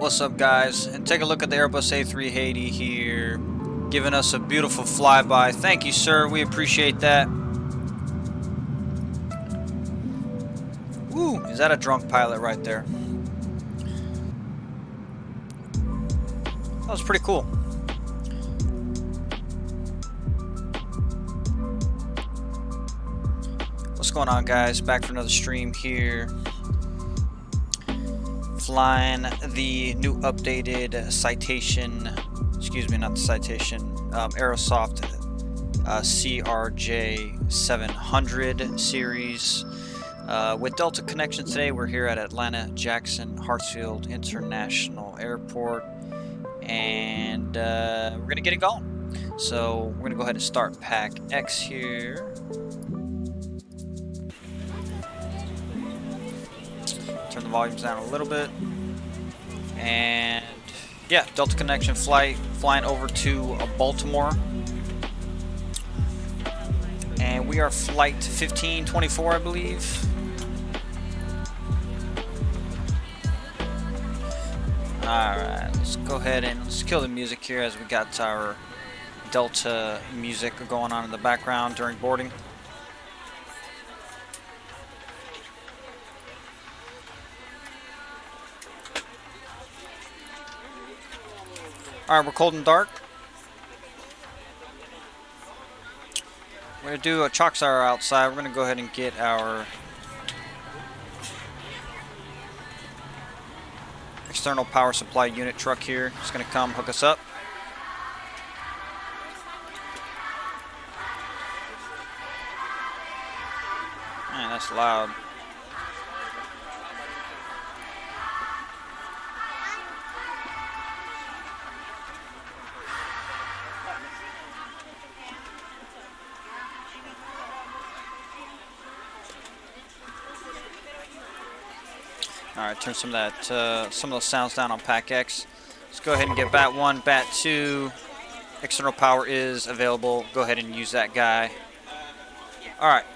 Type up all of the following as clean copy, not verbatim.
What's up, guys? And take a look at the Airbus A380 here, giving us a beautiful flyby. Thank you, sir. We appreciate that. Woo! Is that a drunk pilot right there? That was pretty cool. What's going on, guys? Back for another stream here. Flying the new updated Citation, excuse me, not the Citation, Aerosoft CRJ 700 series. With Delta Connection today, we're here at Atlanta Jackson Hartsfield International Airport, and we're going to get it going. So we're going to go ahead and start Pack X here. Turn the volumes down a little bit. And yeah, Delta Connection flight, flying over to Baltimore. And we are flight 1524, I believe. Alright, let's go ahead and let's kill the music here as we got our Delta music going on in the background during boarding. Alright, we're cold and dark. We're going to do a chalk sour outside. We're going to go ahead and get our external power supply unit truck here. It's going to come hook us up. Man, that's loud. Alright, turn some of that, some of those sounds down on Pack X. Let's go ahead and get Bat 1, Bat 2. External power is available. Go ahead and use that guy. Alright,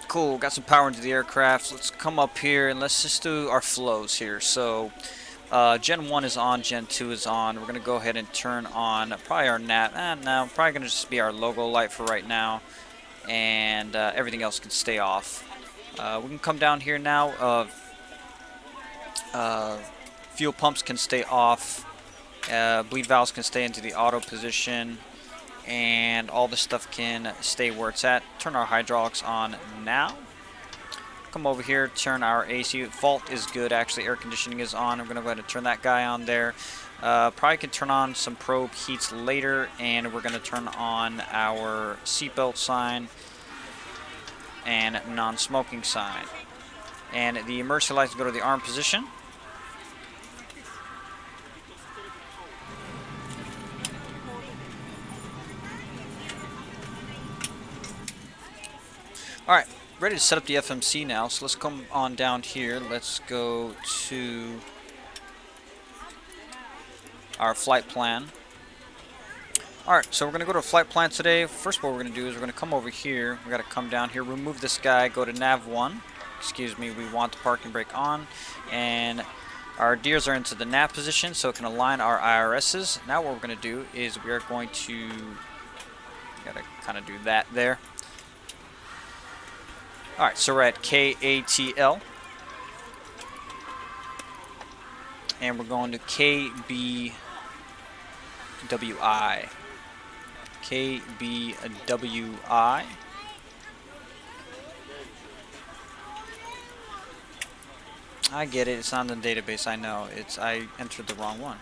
cool. Got some power into the aircraft. Let's come up here and let's just do our flows here. So, Gen 1 is on, Gen 2 is on. We're going to go ahead and turn on probably our nav. No, probably going to just be our logo light for right now. And everything else can stay off. We can come down here now. Fuel pumps can stay off, bleed valves can stay into the auto position, and all this stuff can stay where it's at. Turn our hydraulics on now. Come over here, turn our AC. Fault is good, actually. Air conditioning is on. I'm going to go ahead and turn that guy on there. Probably can turn on some probe heats later, and we're going to turn on our seatbelt sign and non-smoking sign. And the emergency lights go to the arm position. Alright, ready to set up the FMC now, so let's come on down here. Let's go to our flight plan. Alright, so we're going to go to a flight plan today. First what we're going to do is we're going to come over here. We've got to come down here, remove this guy, go to nav 1. Excuse me, we want the parking brake on. And our gears are into the nav position, so it can align our IRSs. Now what we're going to do is we are going to, got to kind of do that there. Alright, so we're at KATL. And we're going to KBWI. KBWI. I get it, it's on the database, I know. I entered the wrong one.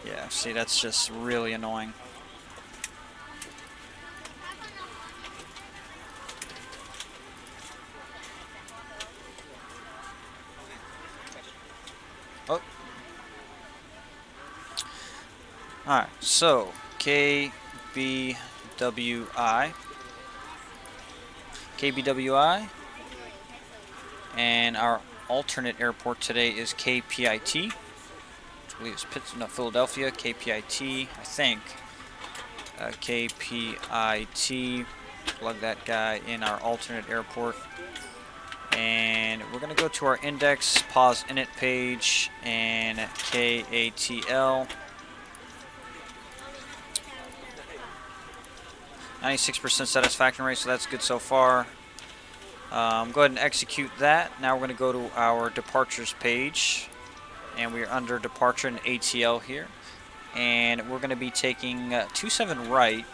Yeah, see, that's just really annoying. Oh. Alright, so KBWI. And our alternate airport today is KPIT. Which I believe is Philadelphia. KPIT, I think. KPIT. Plug that guy in our alternate airport. And we're going to go to our index, pause init page, and KATL. 96% satisfaction rate, so that's good so far. Go ahead and execute that. Now we're going to go to our departures page, and we're under departure and ATL here. And we're going to be taking 27 right,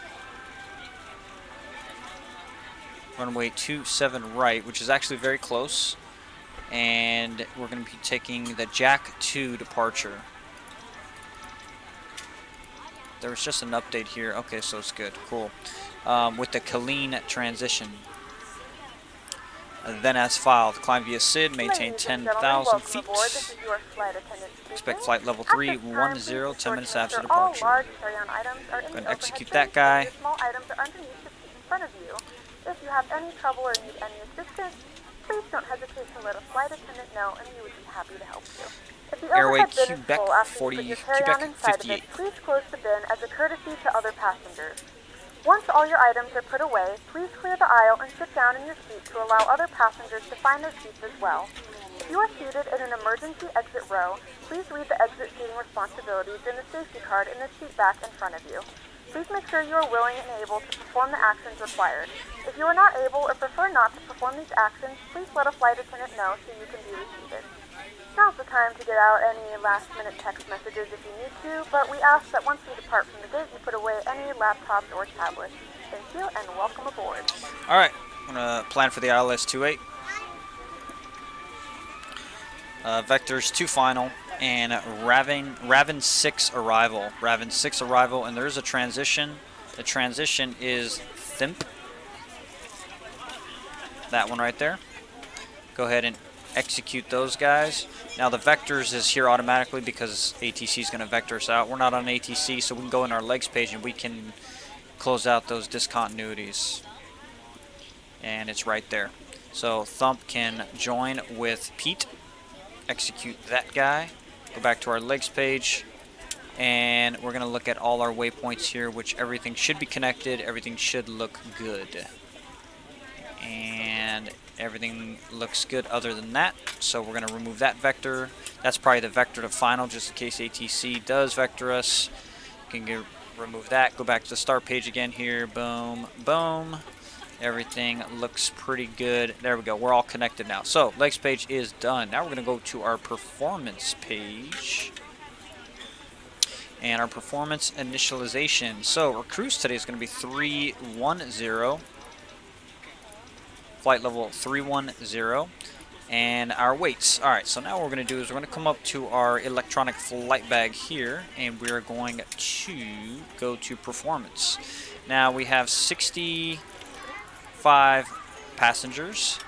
runway 27 right, which is actually very close. And we're going to be taking the Jack 2 departure. There was just an update here. Okay, so it's good. Cool. With the Colleen transition. Then as filed, climb via SID, maintain 10,000 feet. Expect flight level 3, 10, 10 minutes after departure. Go ahead and execute that guy. If you have any trouble or need any assistance, please don't hesitate to let a flight attendant know, and we would be happy to help you. If the Airway overhead bin is Quebec full after 40, you put your carry-on Quebec inside 58. of it, please close the bin as a courtesy to other passengers. Once all your items are put away, please clear the aisle and sit down in your seat to allow other passengers to find their seats as well. If you are seated in an emergency exit row, please read the exit seating responsibilities in the safety card in the seat back in front of you. Please make sure you are willing and able to perform the actions required. If you are not able or prefer not to perform these actions, please let a flight attendant know so you can be reseated. Now's the time to get out any last-minute text messages if you need to, but we ask that once you depart from the gate, you put away any laptops or tablets. Thank you, and welcome aboard. All right, I'm going to plan for the ILS 28. Vectors 2 final, and Raven 6 arrival. Raven 6 arrival, and there's a transition. The transition is THIMP. That one right there. Go ahead and execute those guys. Now the vectors is here automatically because ATC is going to vector us out. We're not on ATC, so we can go in our legs page and we can close out those discontinuities. And it's right there. So Thump can join with Pete. Execute that guy. Go back to our legs page. And we're going to look at all our waypoints here, which everything should be connected. Everything should look good. And everything looks good other than that. So we're going to remove that vector. That's probably the vector to final, just in case ATC does vector us. You can remove that. Go back to the start page again here. Boom, boom. Everything looks pretty good. There we go. We're all connected now. So legs page is done. Now we're going to go to our performance page. And our performance initialization. So our cruise today is going to be 310. Flight level 310. And our weights. Alright, so now what we're going to do is we're going to come up to our electronic flight bag here. And we are going to go to performance. Now we have 65 passengers.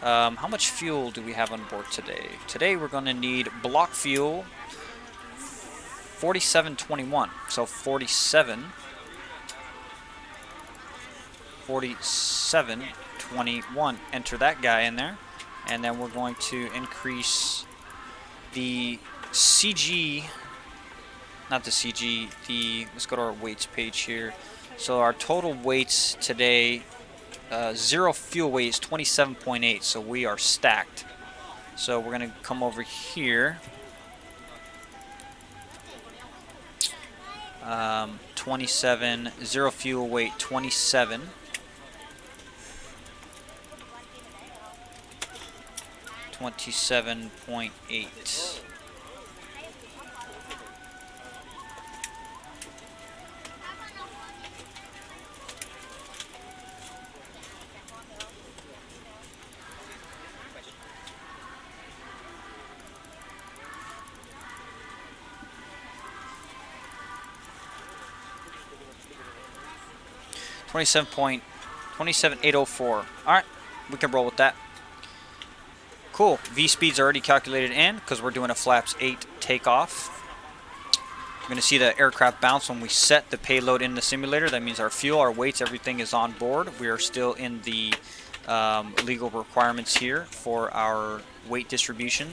How much fuel do we have on board today? Today we're going to need block fuel 4721. So 4721. Enter that guy in there. And then we're going to increase the CG, not the CG, let's go to our weights page here. So our total weights today, zero fuel weight is 27.8, so we are stacked. So we're going to come over here. 27, zero fuel weight 27. 27.8. $27.804. All right, we can roll with that. Cool. V speed's already calculated in because we're doing a flaps 8 takeoff. You're going to see the aircraft bounce when we set the payload in the simulator. That means our fuel, our weights, everything is on board. We are still in the legal requirements here for our weight distribution.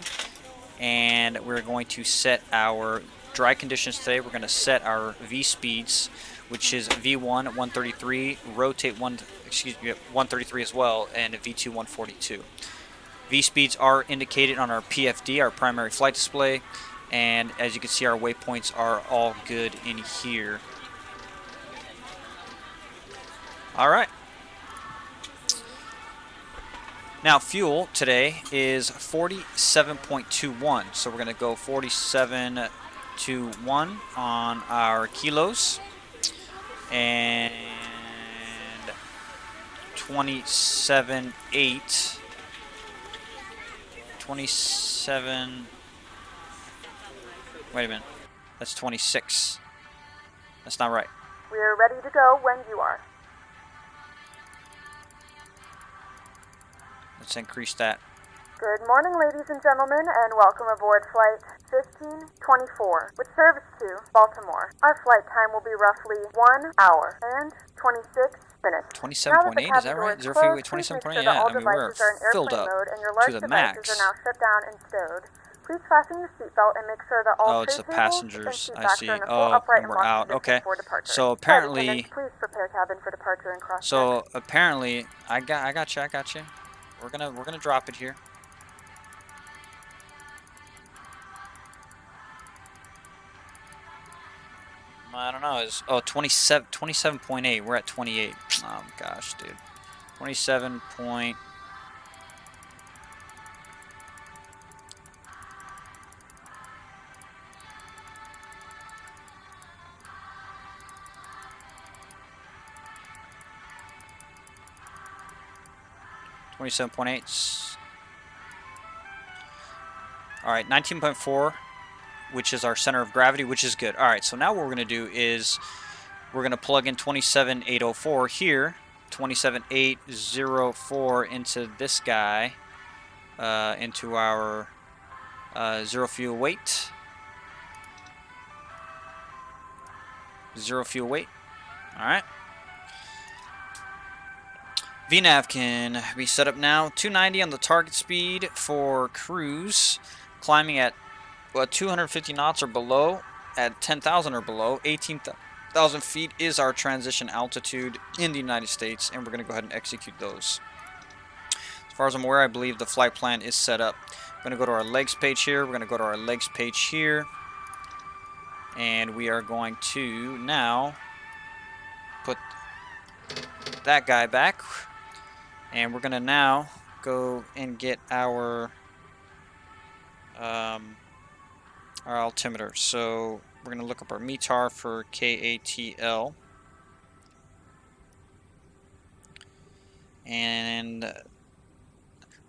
And we're going to set our dry conditions today. We're going to set our V speeds, which is V1 133, rotate 133 as well, and V2 142. V-speeds are indicated on our PFD, our primary flight display, and as you can see, our waypoints are all good in here. Alright. Now, fuel today is 47.21, so we're going to go 47.21 on our kilos, and 27.8. 27. Wait a minute. That's 26. That's not right. We're ready to go when you are. Let's increase that. Good morning, ladies and gentlemen, and welcome aboard Flight 1524 with service to Baltimore. Our flight time will be roughly 1 hour and 26 minutes. 27.8, is that right? 27.8, yeah. I mean, we're filled up to the max. Are now shut down and stowed. Please fasten your seatbelt and make sure that all it's the tray tables passengers. and seat I backs see. are in a full upright And we're locked out. position Okay. for departure. So Flight apparently, attendants, please prepare cabin for departure and cross. I got you. We're gonna drop it here. I don't know. Is 27.8. We're at 28. Oh gosh, dude. 27 point. All right, 19.4, which is our center of gravity, which is good. All right, so now what we're going to do is we're going to plug in 27.804 here, 27.804 into this guy, into our zero fuel weight. Zero fuel weight. All right. VNAV can be set up now. 290 on the target speed for cruise, climbing at 250 knots or below, at 10,000 or below. 18,000 feet is our transition altitude in the United States, and we're going to go ahead and execute those. As far as I'm aware, I believe the flight plan is set up. We're going to go to our legs page here. We're going to go to our legs page here, and we are going to now put that guy back. And we're going to now go and get our altimeter. So we're going to look up our METAR for KATL. And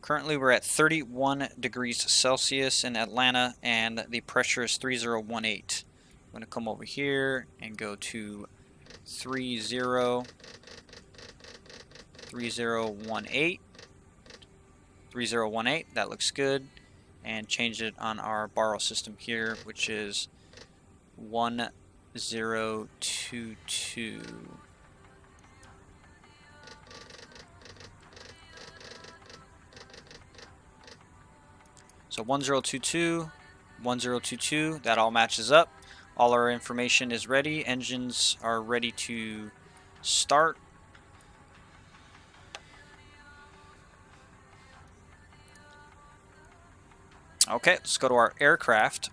currently we're at 31 degrees Celsius in Atlanta, and the pressure is 3018. I'm going to come over here and go to 3018. 3018, that looks good, and change it on our borrow system here, which is 1022. So 1022, that all matches up. All our information is ready. Engines are ready to start. Okay, let's go to our aircraft,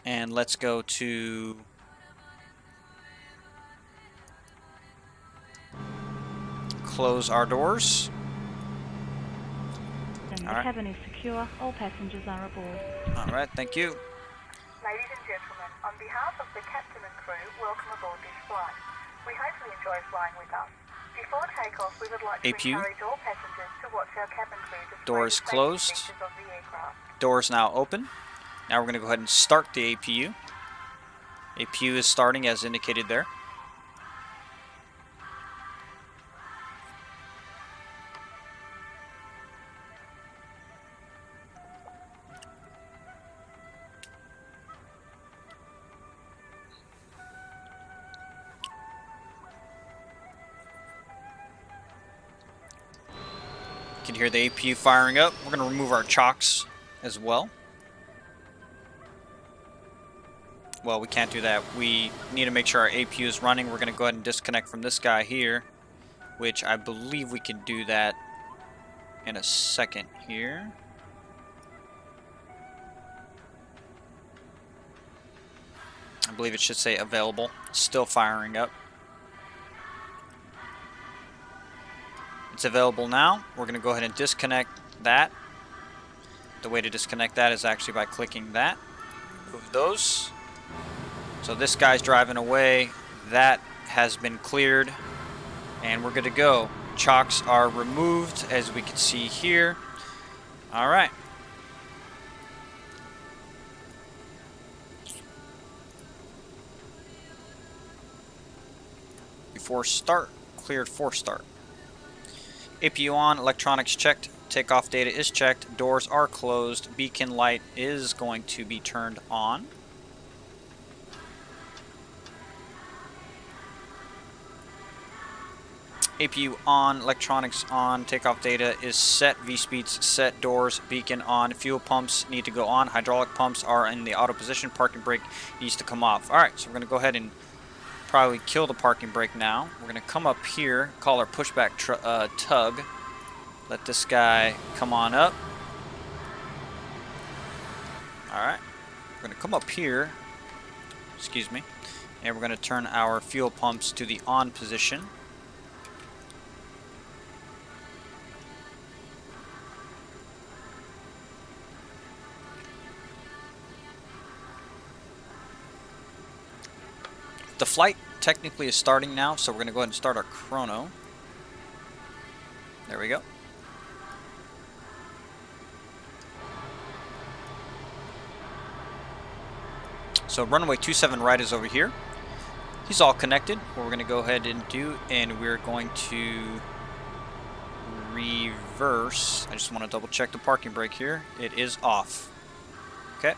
and let's go to close our doors. The cabin is secure. All passengers are aboard. All right, thank you. Ladies and gentlemen, on behalf of the captain and crew, welcome aboard this flight. We hope you enjoy flying with us. Before takeoff, we would like to encourage all passengers to watch our cabin crew display doors the safety closed. features of the aircraft. Doors now open. Now we're going to go ahead and start the APU. APU is starting as indicated there. You can hear the APU firing up. We're going to remove our chocks as well. Well, we can't do that. We need to make sure our APU is running. We're going to go ahead and disconnect from this guy here, which I believe we can do that in a second here. I believe it should say available. Still firing up. It's available now. We're going to go ahead and disconnect that. The way to disconnect that is actually by clicking that. Move those. So this guy's driving away. That has been cleared. And we're good to go. Chocks are removed, as we can see here. Alright. Before start, cleared for start. APU on, electronics checked, takeoff data is checked, doors are closed, beacon light is going to be turned on. APU on, electronics on, takeoff data is set, V-speeds set, doors, beacon on, fuel pumps need to go on, hydraulic pumps are in the auto position, parking brake needs to come off. Alright, so we're going to go ahead and probably kill the parking brake now. We're going to come up here, call our pushback tug, let this guy come on up. Alright, we're going to come up here, excuse me, and we're going to turn our fuel pumps to the on position. The flight technically is starting now, so we're going to go ahead and start our chrono. There we go. So runway 27 right is over here. He's all connected. What we're going to go ahead and do, and we're going to reverse. I just want to double check the parking brake here. It is off. Okay.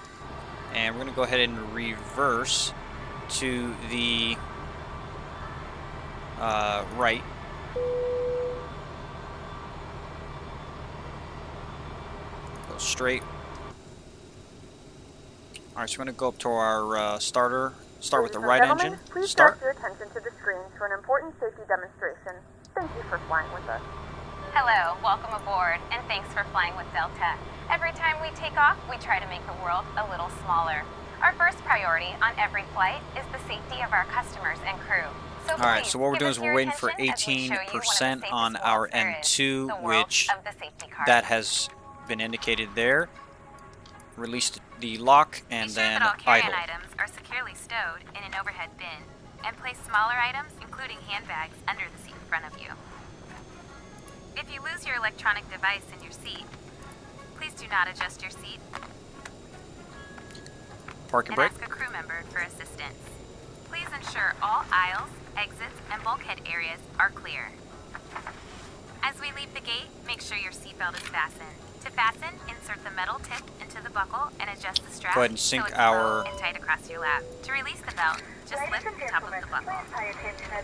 And we're going to go ahead and reverse to the right. Go straight. Alright, so we're going to go up to our starter. Start with the right engine. Please Start. direct your attention to the screens for an important safety demonstration. Thank you for flying with us. Hello, welcome aboard, and thanks for flying with Delta. Every time we take off, we try to make the world a little smaller. Our first priority on every flight is the safety of our customers and crew. So Alright, so what we're doing is we're waiting for 18% on our N2, which that has been indicated there. Release the lock and then all carry-on idle. items are securely stowed in an overhead bin, and place smaller items, including handbags, under the seat in front of you. If you lose your electronic device in your seat, please do not adjust your seat Parking and brake. ask a crew member for assistance. Please ensure all aisles, exits, and bulkhead areas are clear. As we leave the gate, make sure your seatbelt is fastened. To fasten, insert the metal tip into the buckle and adjust the strap Go ahead and sync so it's our- low and tight across your lap. To release the belt, just lift the top of the buckle.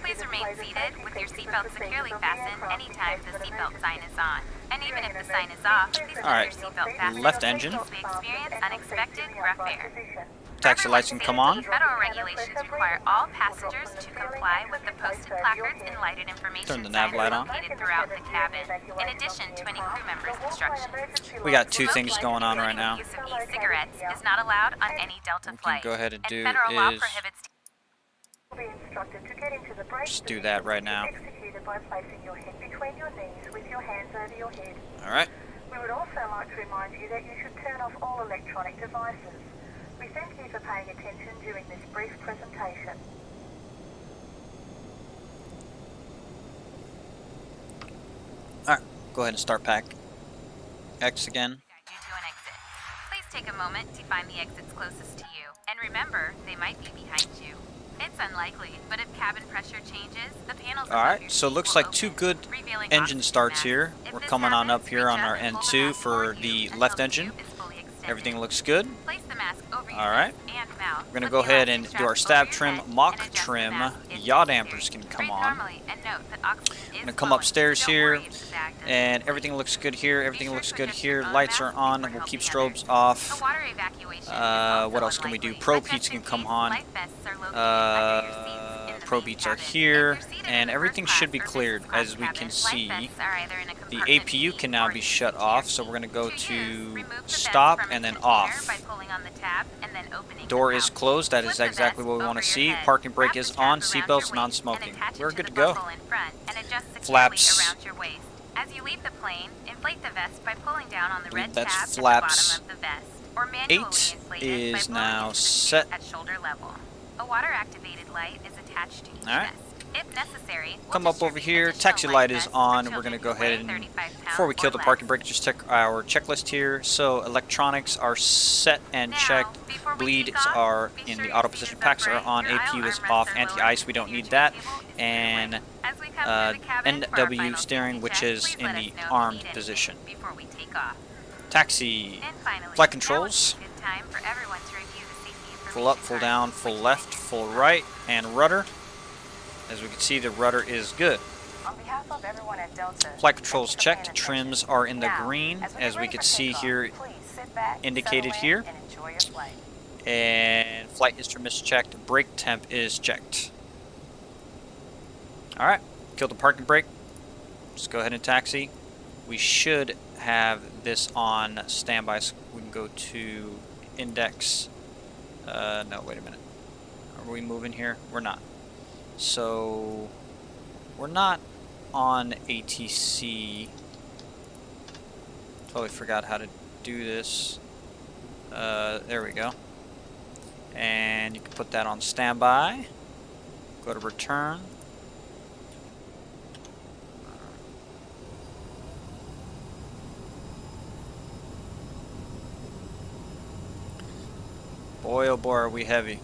Please remain seated with your seatbelt securely fastened anytime the seatbelt sign is on. And even if the sign is off, please keep Alright, your seatbelt fastened left in engine. case we experience unexpected rough air. Taxi lights can come on. Federal regulations require all passengers to comply with the posted placards and lighted information Turn the nav light on. located throughout the cabin, in addition to any crew members' instructions. We got two things going on right now. Use of e-cigarettes is not allowed on any Delta flight. Go ahead and do federal law is prohibits just do that right now. Alright. We would also like to remind you that you should turn off all electronic devices. We thank you for paying attention during this brief presentation. Alright, go ahead and start pack X again. guide you to an exit. Please take a moment to find the exits closest to you, and remember, they might be behind you. It's unlikely, but if cabin pressure changes, the panels above your Alright, so it seat looks will like two open, good revealing engine oxygen starts masks. here. If We're this coming on happens, up here reach on up our and pull the N2 mask for toward you the until left the engine. tube is fully extended. Everything looks good. Place the mask over your Alright. nose and mouth. We're going to Slip go the ahead and elastic do our strap over stab trim, your head mock and adjust the trim. mask if Yaw necessary. dampers can come Breathe on. normally and note that oxygen is I'm going to come flowing. upstairs Don't here, worry if it's active. and everything looks good here. Everything Be sure looks to good adjust here. your own Lights are mask on. before We'll keep helping strobes others. off. A water evacuation is also What else can we do? unlikely, Probe but heats just can in come case, on. life vests are located under your seats in the pro beats are here, and everything should be cleared. As we can see, the APU can now be shut off, so we're going to go to stop and then off. Door is closed. That is exactly what we want to see. Parking brake is on. Seatbelts non-smoking. We're good to go. Flaps. As you leave the plane, inflate the vest by pulling down on the red tab That's at flaps. the bottom of the vest, or manually 8 inflate it is by blowing now into the set. seat at shoulder level. A water-activated light is attached to each Alright. vest. If necessary, Come up over here. Taxi light is on. We're going to go ahead and, before we kill the parking brake, just check our checklist here. So electronics are set and checked. Bleeds are in the auto position. Packs are on. APU is off. Anti-ice, we don't need that. And NW steering, which is in the armed position. Taxi. Flight controls. Full up, full down, full left, full right, and rudder. As we can see, the rudder is good. On behalf of everyone at Delta, Flight controls checked. Trims are in the green, as we can see here, indicated here. And flight instrument is checked. Brake temp is checked. Alright, kill the parking brake. Just go ahead and taxi. We should have this on standby, so we can go to index. No, wait a minute. Are we moving here? We're not. So, we're not on ATC. Totally forgot how to do this. There we go. And you can put that on standby. Go to return. Boy, oh boy, are we heavy.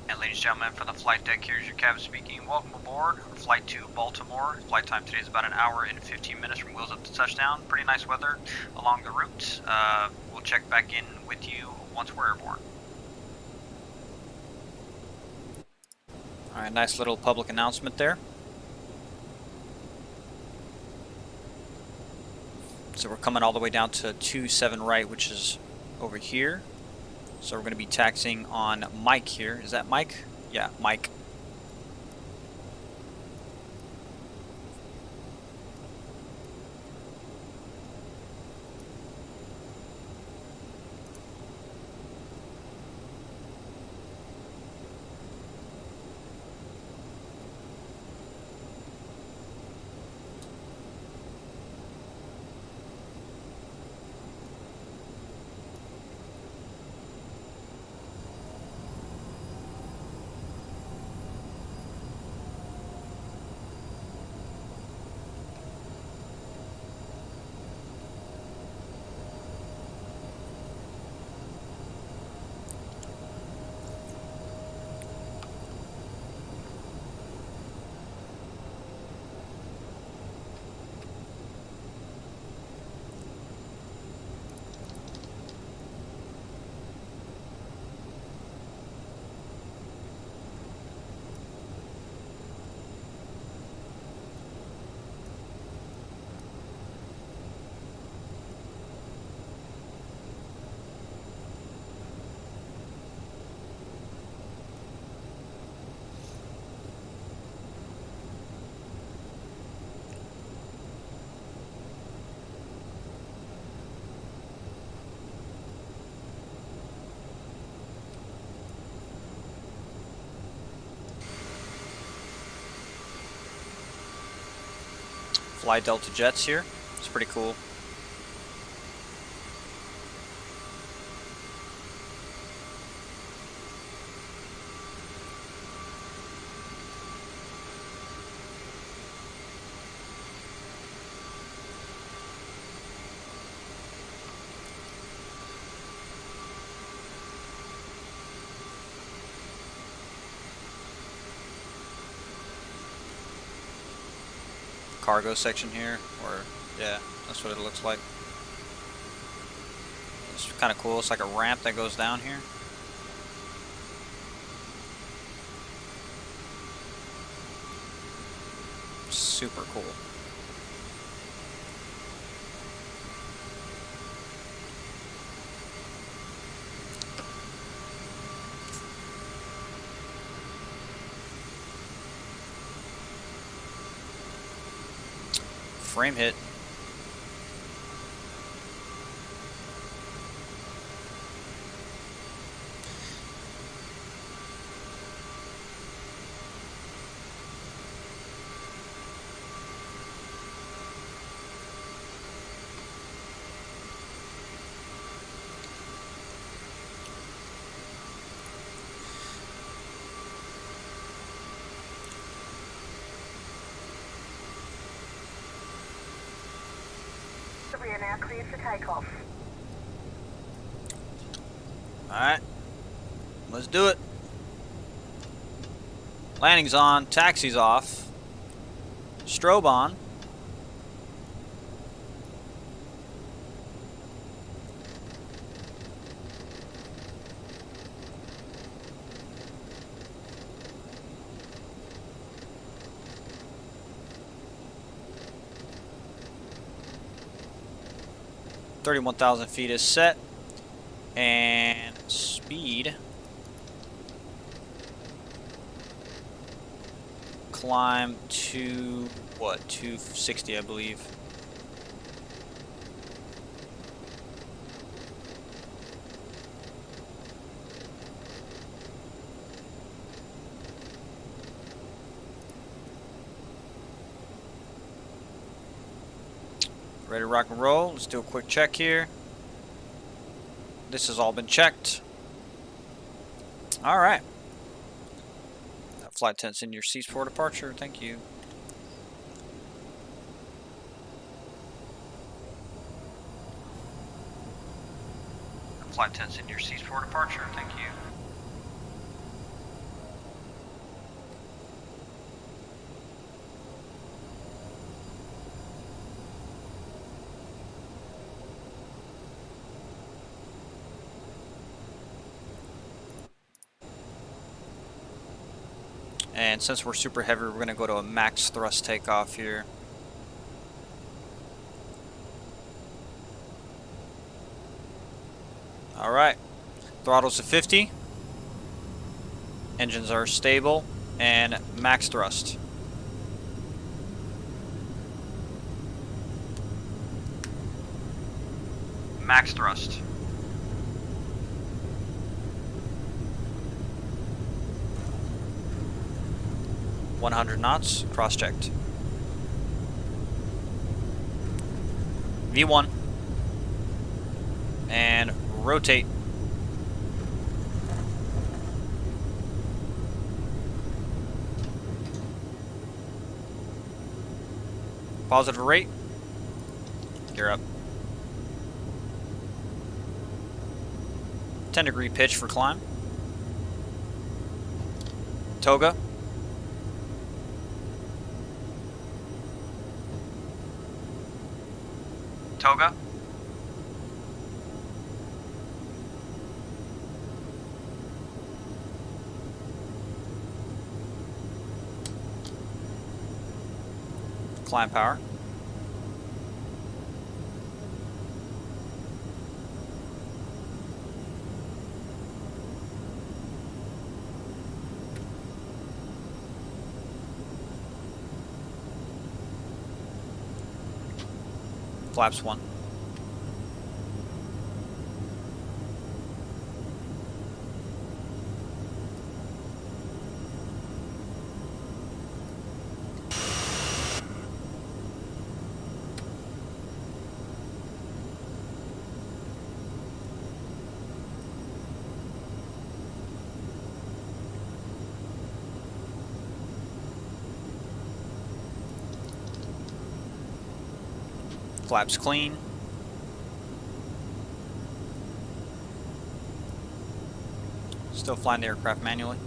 And ladies and gentlemen, from the flight deck, here's your captain speaking. Welcome aboard. Flight to Baltimore. Flight time today is about an hour and 15 minutes from wheels up to touchdown. Pretty nice weather along the route. We'll check back in with you once we're airborne. Alright, nice little public announcement there. So we're coming all the way down to 27 right, which is over here. So we're going to be taxiing on Mike here. Is that Mike? Yeah, Mike. Fly Delta jets here. It's pretty cool. cargo section here, or yeah, that's what it looks like. It's kind of cool. It's like a ramp that goes down here. Super cool. Frame hit. We are now cleared for takeoff. Alright. Let's do it. Landing's on. Taxi's off. Strobe on. $31,000 feet is set, and speed climb to what, 260 I believe. Ready to rock and roll. Let's do a quick check here. This has all been checked. Alright. Flight attendants in your seats for departure. Thank you. Flight attendants in your seats for departure. Thank you. And since we're super heavy, we're going to go to a max thrust takeoff here. Alright. Throttles to 50. Engines are stable. And max thrust. Max thrust. .100 knots, cross-checked. V1. And rotate. Positive rate. Gear up. 10-degree pitch for climb. Toga. Toga. Climb power. Flaps 1. Flaps clean. Still flying the aircraft manually.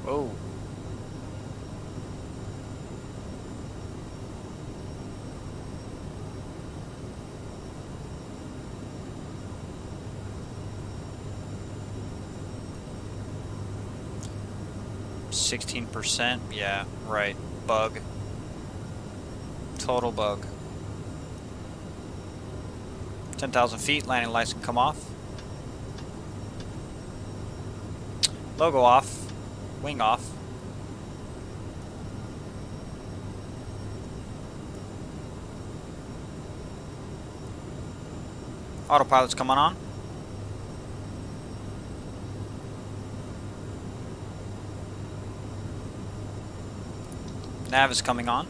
Whoa. %16%, yeah, right. Bug. Total bug. 10,000 feet, landing lights can come off. Logo off. Wing off. Autopilot's coming on. Nav is coming on.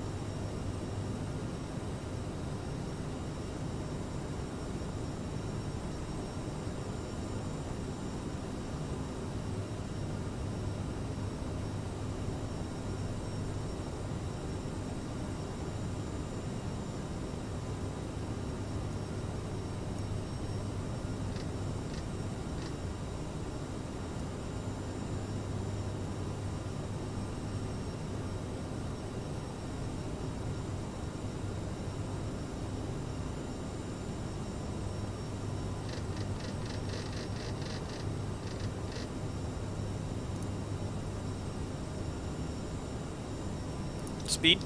Speed.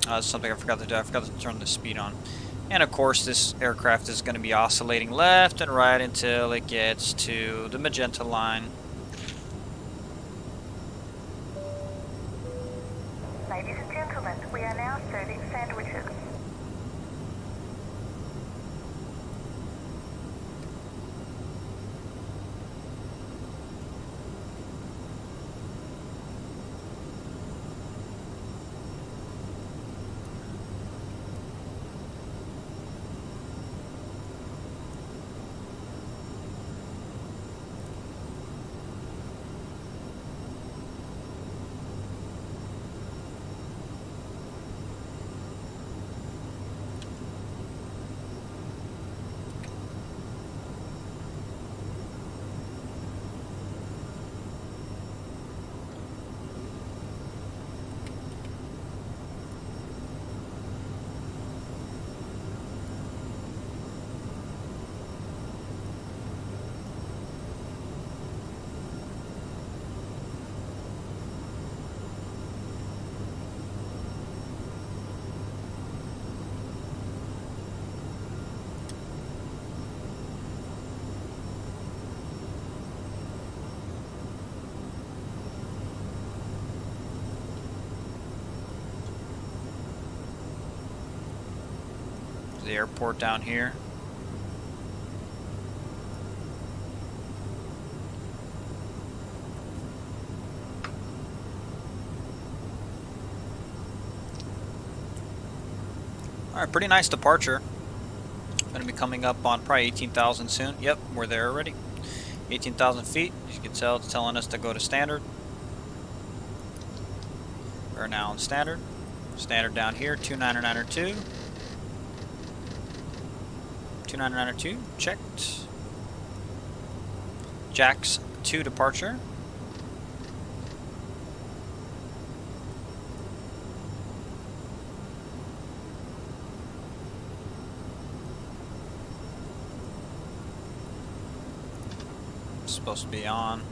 That's something I forgot to do. I forgot to turn the speed on. And of course, this aircraft is going to be oscillating left and right until it gets to the magenta line. Ladies and gentlemen, we are now serving sandwiches. The airport down here. Alright, pretty nice departure. Going to be coming up on probably 18,000 soon. Yep, we're there already. 18,000 feet. As you can tell, it's telling us to go to standard. We're now on standard. Standard down here, 29902. 29902, checked. Jacks to departure. Supposed to be on.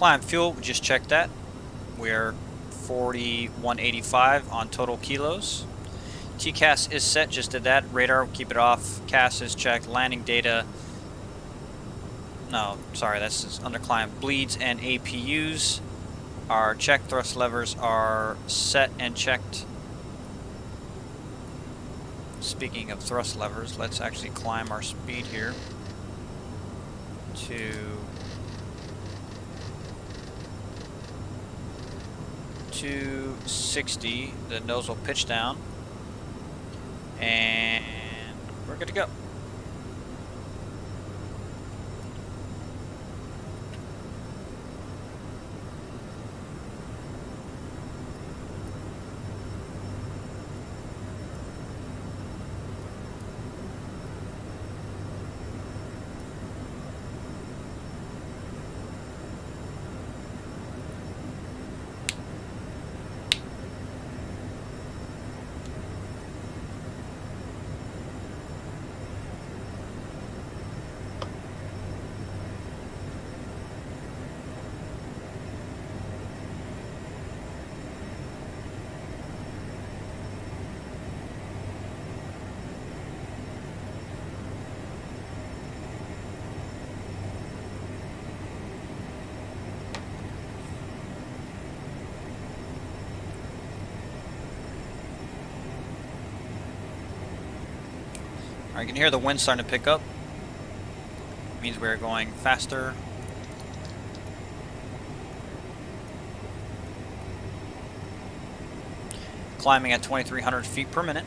Climb fuel, we just checked that. We're 4185 on total kilos. TCAS is set, just did that. Radar, keep it off. CAS is checked. Landing data, no, sorry, that's under climb. Bleeds and APUs are checked. Thrust levers are set and checked. Speaking of thrust levers, let's actually climb our speed here to 260. The nose will pitch down, and we're good to go. Alright, you can hear the wind starting to pick up. Means we're going faster. Climbing at 2,300 feet per minute.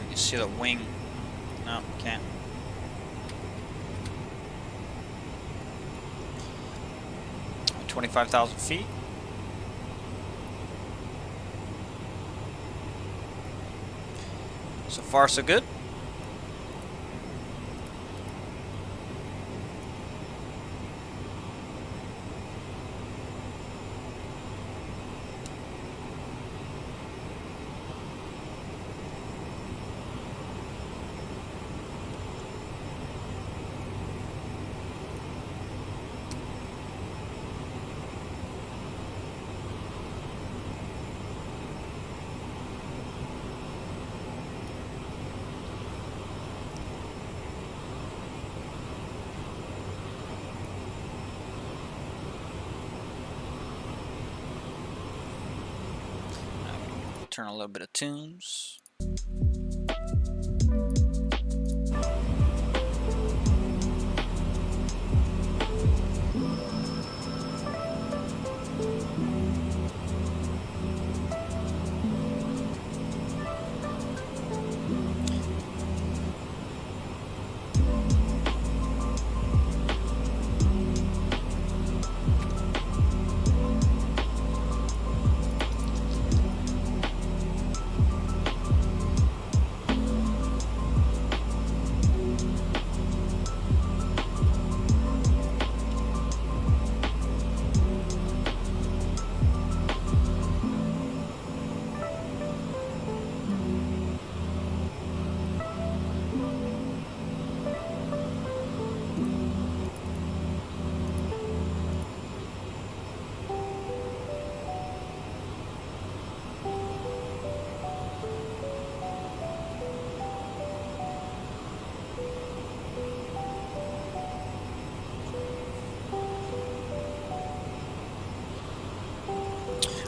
You see the wing. No, can't. At 25,000 feet. So far, so good. Turn a little bit of tunes.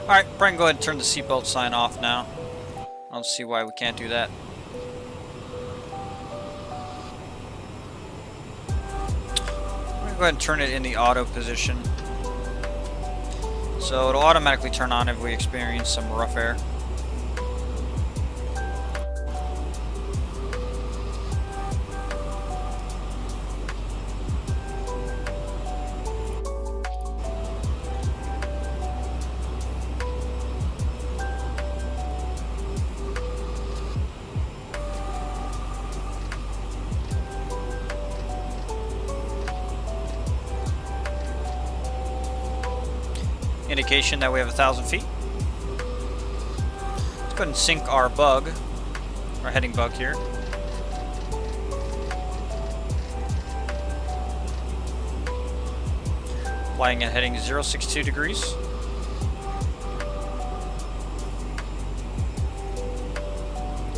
Alright, Brian, go ahead and turn the seatbelt sign off now. I don't see why we can't do that. We're going to go go ahead and turn it in the auto position. So it'll automatically turn on if we experience some rough air. Indication that we have 1,000 feet. Let's go ahead and sync our bug, our heading bug here. Flying at heading 062 degrees.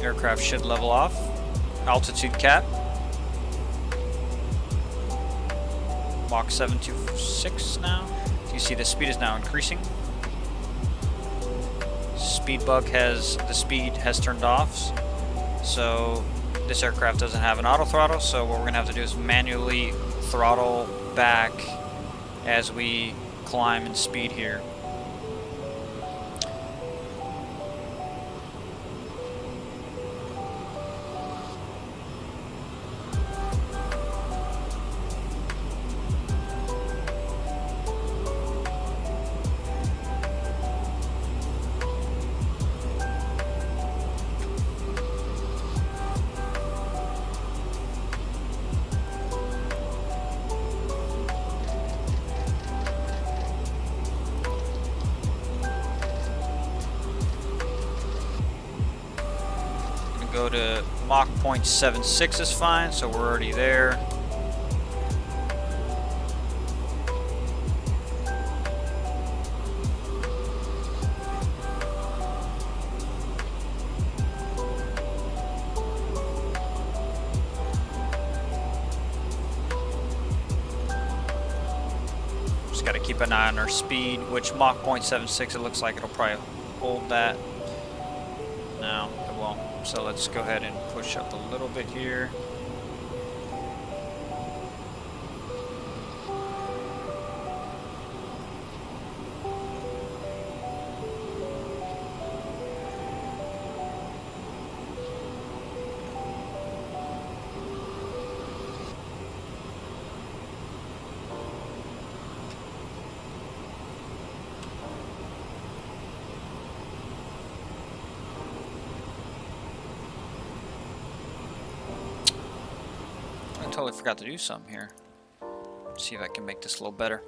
Aircraft should level off. Altitude cap. Mach 726 now. You see the speed is now increasing. Speed bug the speed has turned off, so this aircraft doesn't have an auto throttle, so what we're gonna have to do is manually throttle back as we climb in speed here. Go to Mach 0.76 is fine, so we're already there. Just got to keep an eye on our speed, which Mach 0.76 it looks like it'll probably hold that. No, it won't. So let's go ahead and push up a little bit here. I totally forgot to do something here. See if I can make this a little better.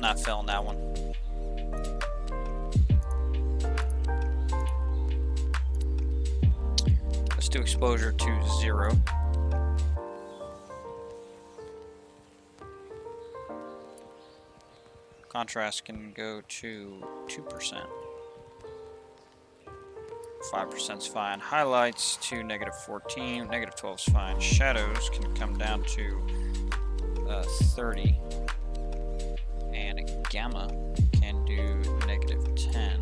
Not filling that one. Let's do exposure to 0. Contrast can go to 2%. 5% is fine. Highlights to -14. -12 is fine. Shadows can come down to 30. And gamma can do -10.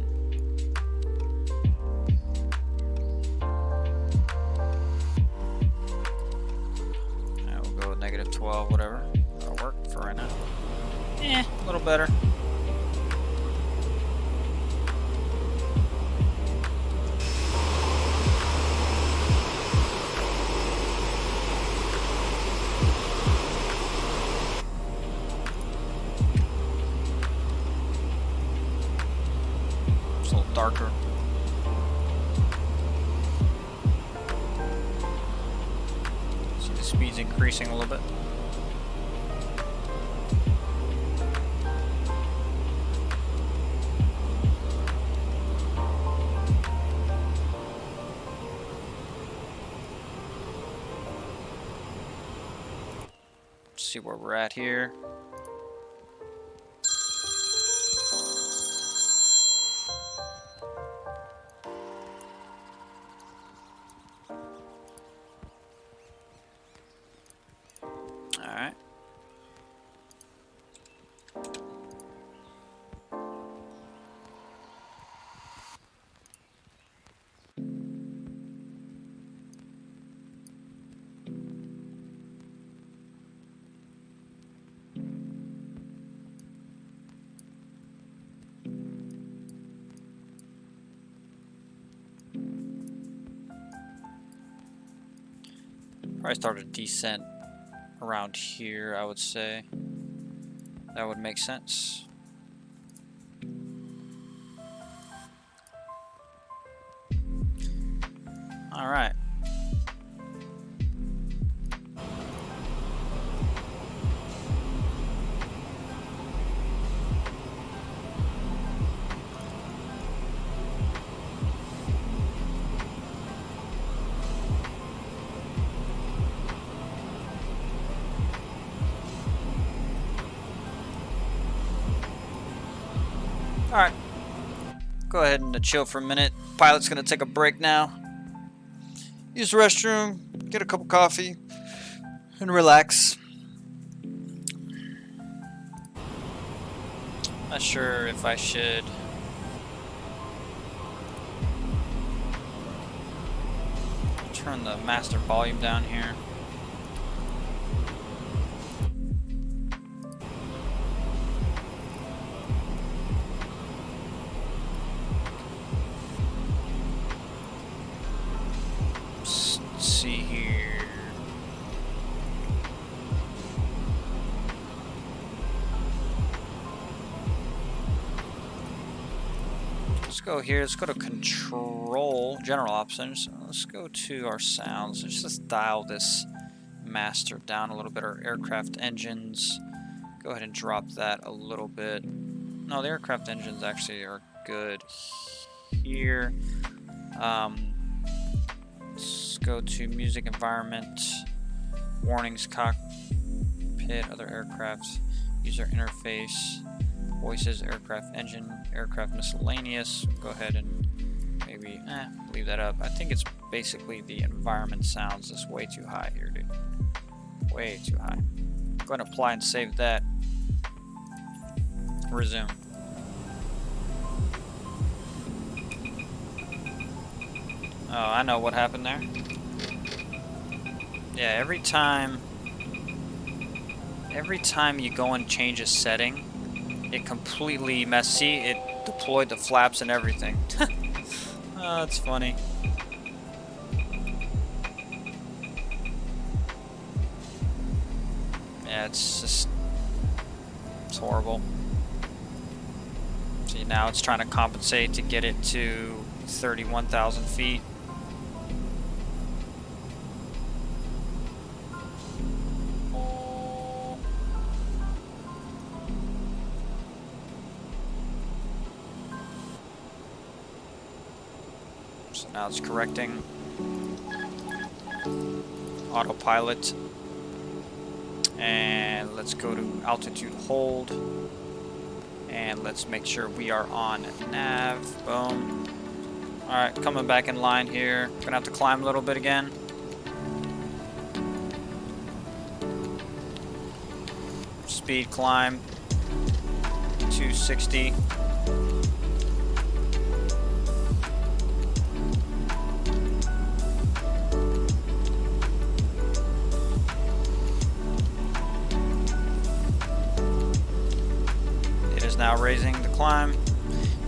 Now we'll go with -12, whatever. That'll work for right now. A little better. darker. See the speed's increasing a little bit. See where we're at here. All right. Probably start a descent around here, I would say. That would make sense. All right. Alright, go ahead and chill for a minute. Pilot's gonna take a break now. Use the restroom, get a cup of coffee, and relax. Not sure if I should turn the master volume down here. See here. Let's go here. Let's go to control, general options. Let's go to our sounds. Let's just dial this master down a little bit. Our aircraft engines. Go ahead and drop that a little bit. No, the aircraft engines actually are good here. Let's go to music environment, warnings, cockpit, other aircraft, user interface, voices, aircraft engine, aircraft miscellaneous. Go ahead and maybe leave that up. I think it's basically the environment sounds is way too high here, dude. Way too high. Go ahead and apply and save that. Resume. Oh, I know what happened there. Yeah, every time you go and change a setting, it completely messy. It deployed the flaps and everything. Oh, that's funny. Yeah, it's horrible. See, now it's trying to compensate to get it to 31,000 feet. So now it's correcting. Autopilot. And let's go to altitude hold. And let's make sure we are on nav. Boom. Alright, coming back in line here. Gonna have to climb a little bit again. Speed climb. 260. Now raising the climb.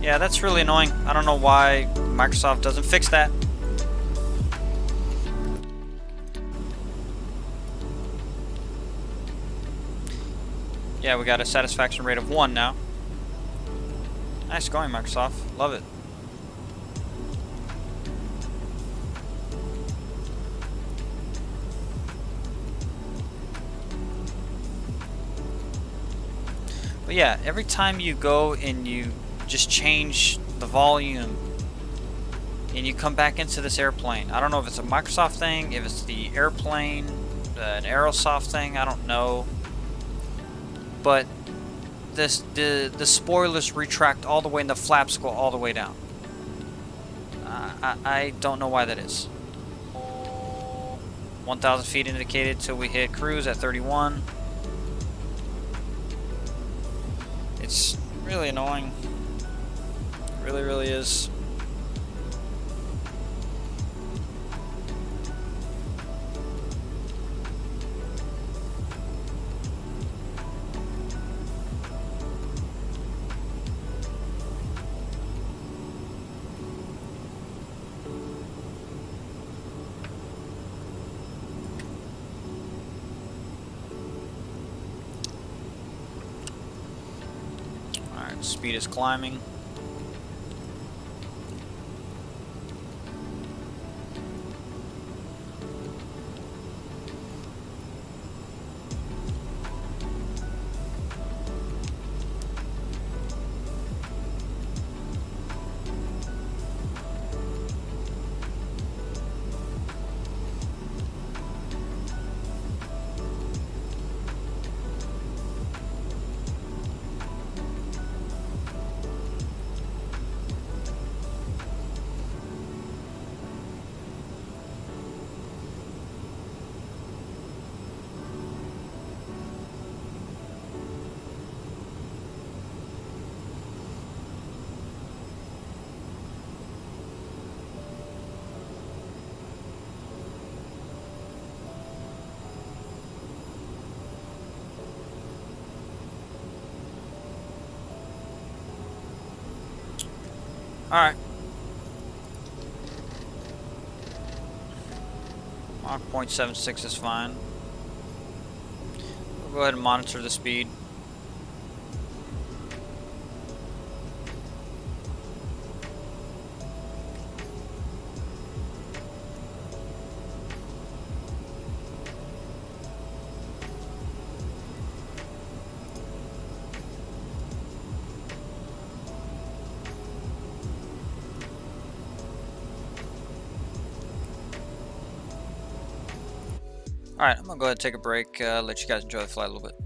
Yeah, that's really annoying. I don't know why Microsoft doesn't fix that. Yeah, we got a satisfaction rate of 1 now. Nice going, Microsoft. Love it. But yeah, every time you go and you just change the volume and you come back into this airplane, I don't know if it's a Microsoft thing, if it's the airplane, an Aerosoft thing, I don't know. But the spoilers retract all the way and the flaps go all the way down. I don't know why that is. 1,000 feet indicated till we hit cruise at 31. It's really annoying. Really, really is. Alright, speed is climbing. Alright. Mach 0.76 is fine. We'll go ahead and monitor the speed. Alright, I'm gonna go ahead and take a break, let you guys enjoy the flight a little bit.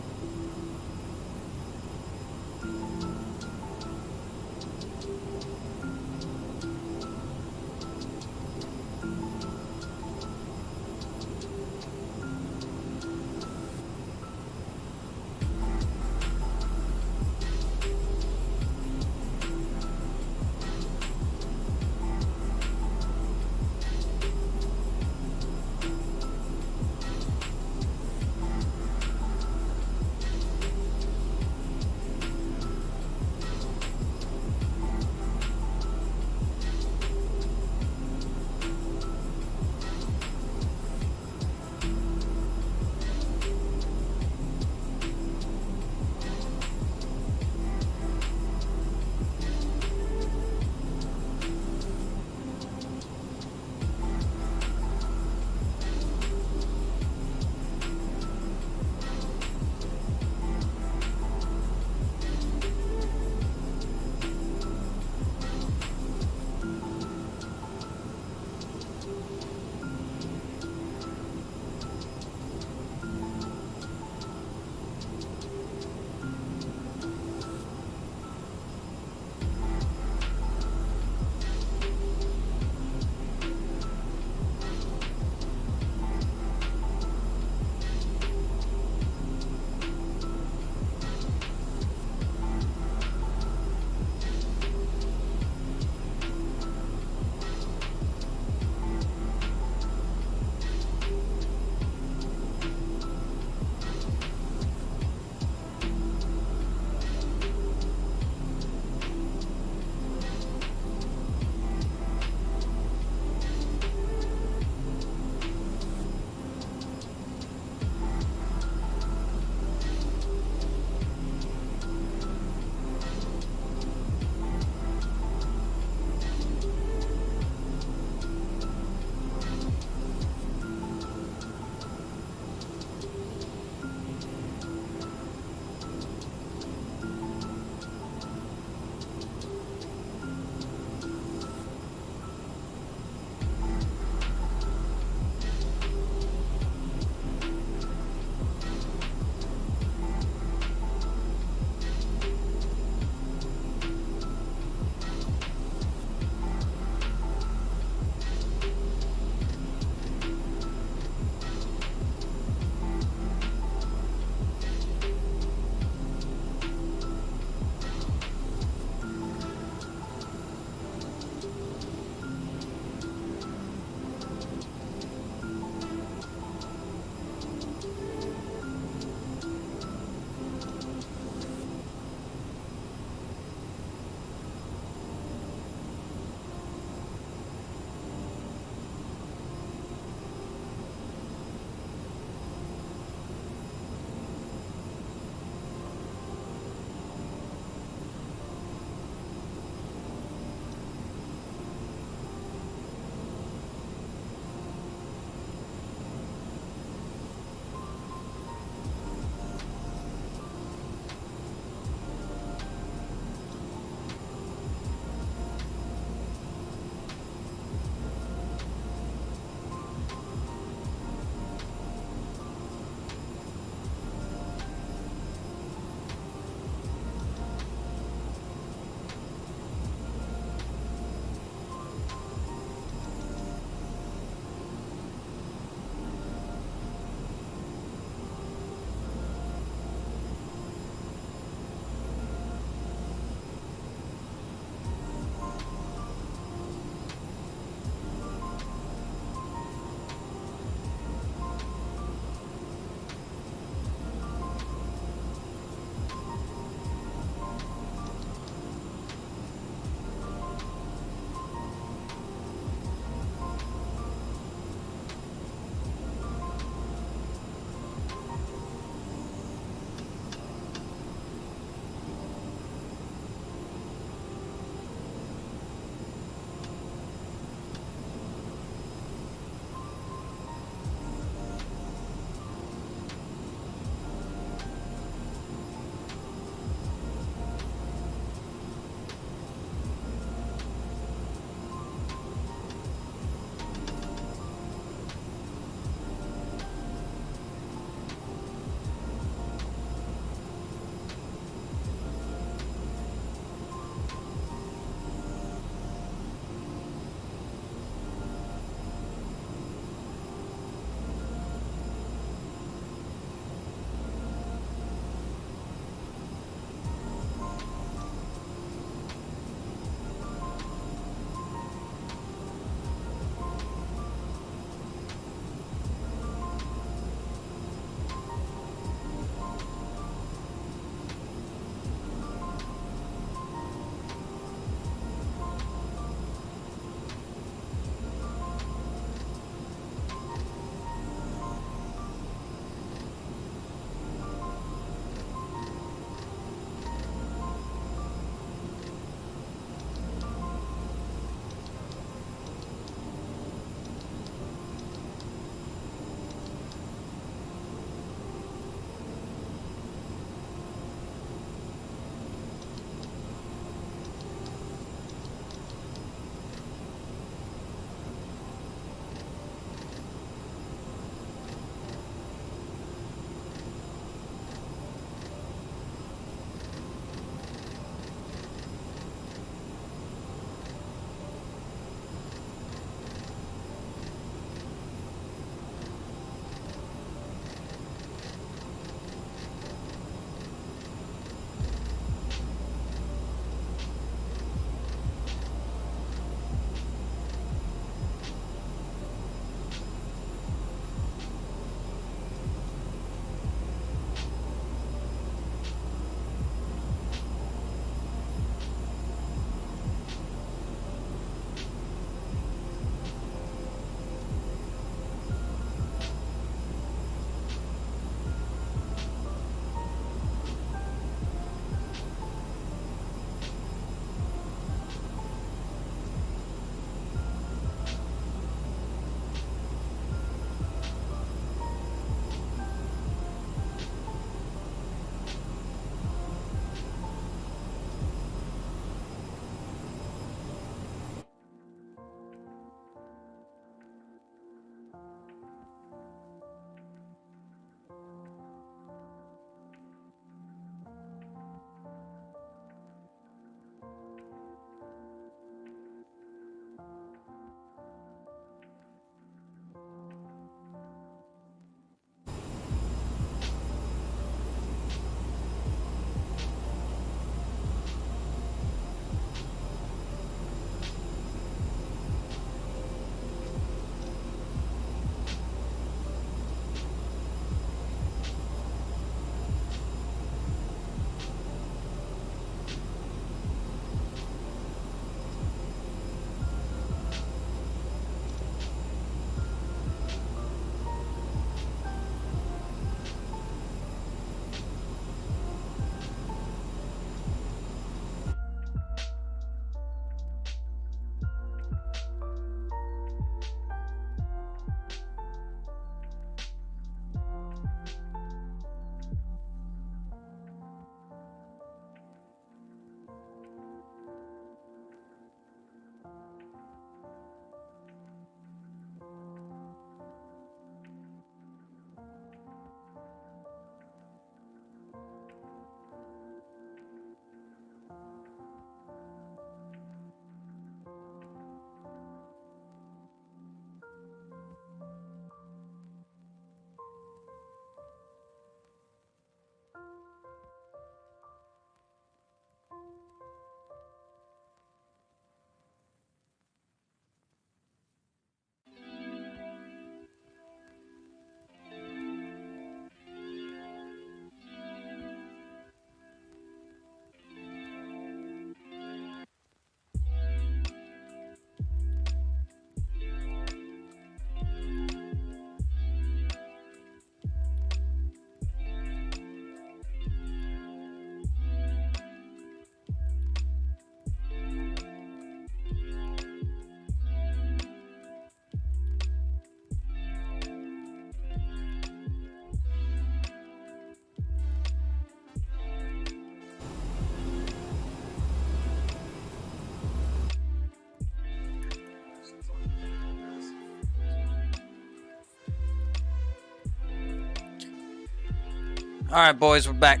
Alright, boys, we're back.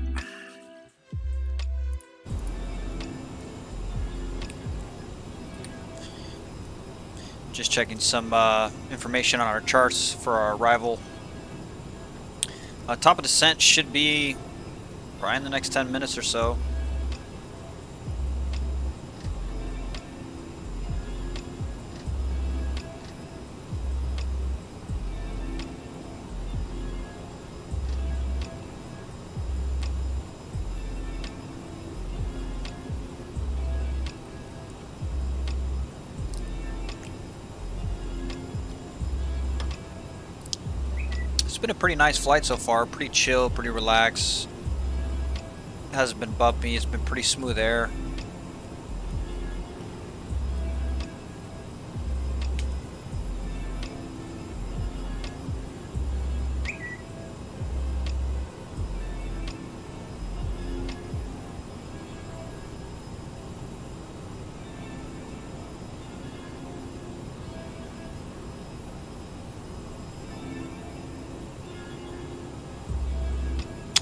Just checking some information on our charts for our arrival. Top of descent should be probably in the next 10 minutes or so. It's been a pretty nice flight so far, pretty chill, pretty relaxed. Hasn't been bumpy, it's been pretty smooth air.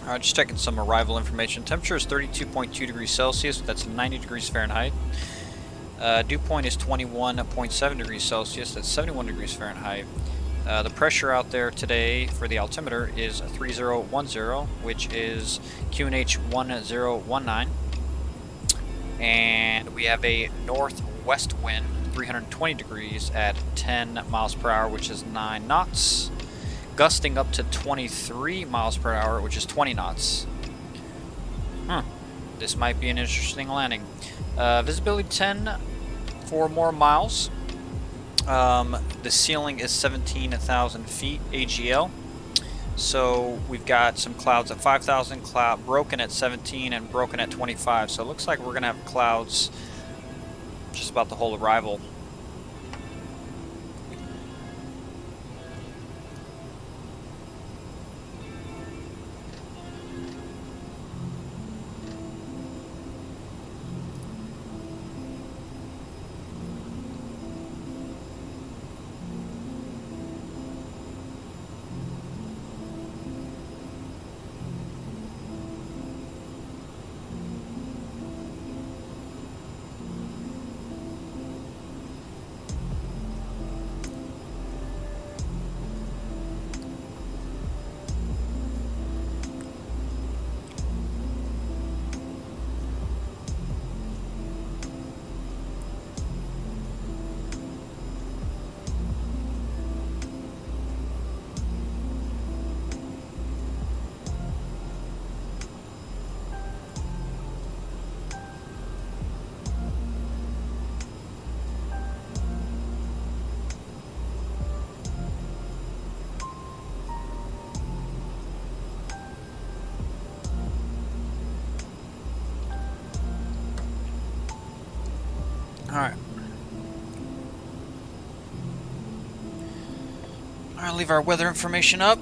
Alright, just checking some arrival information. Temperature is 32.2 degrees Celsius, that's 90 degrees Fahrenheit. Dew point is 21.7 degrees Celsius, that's 71 degrees Fahrenheit. The pressure out there today for the altimeter is 3010, which is QNH 1019. And we have a northwest wind, 320 degrees at 10 miles per hour, which is 9 knots. Gusting up to 23 miles per hour, which is 20 knots. This might be an interesting landing. Visibility 10 for more miles. The ceiling is 17,000 feet AGL. So we've got some clouds at 5,000, broken at 17, and broken at 25. So it looks like we're going to have clouds just about the whole arrival. Alright. I'll leave our weather information up.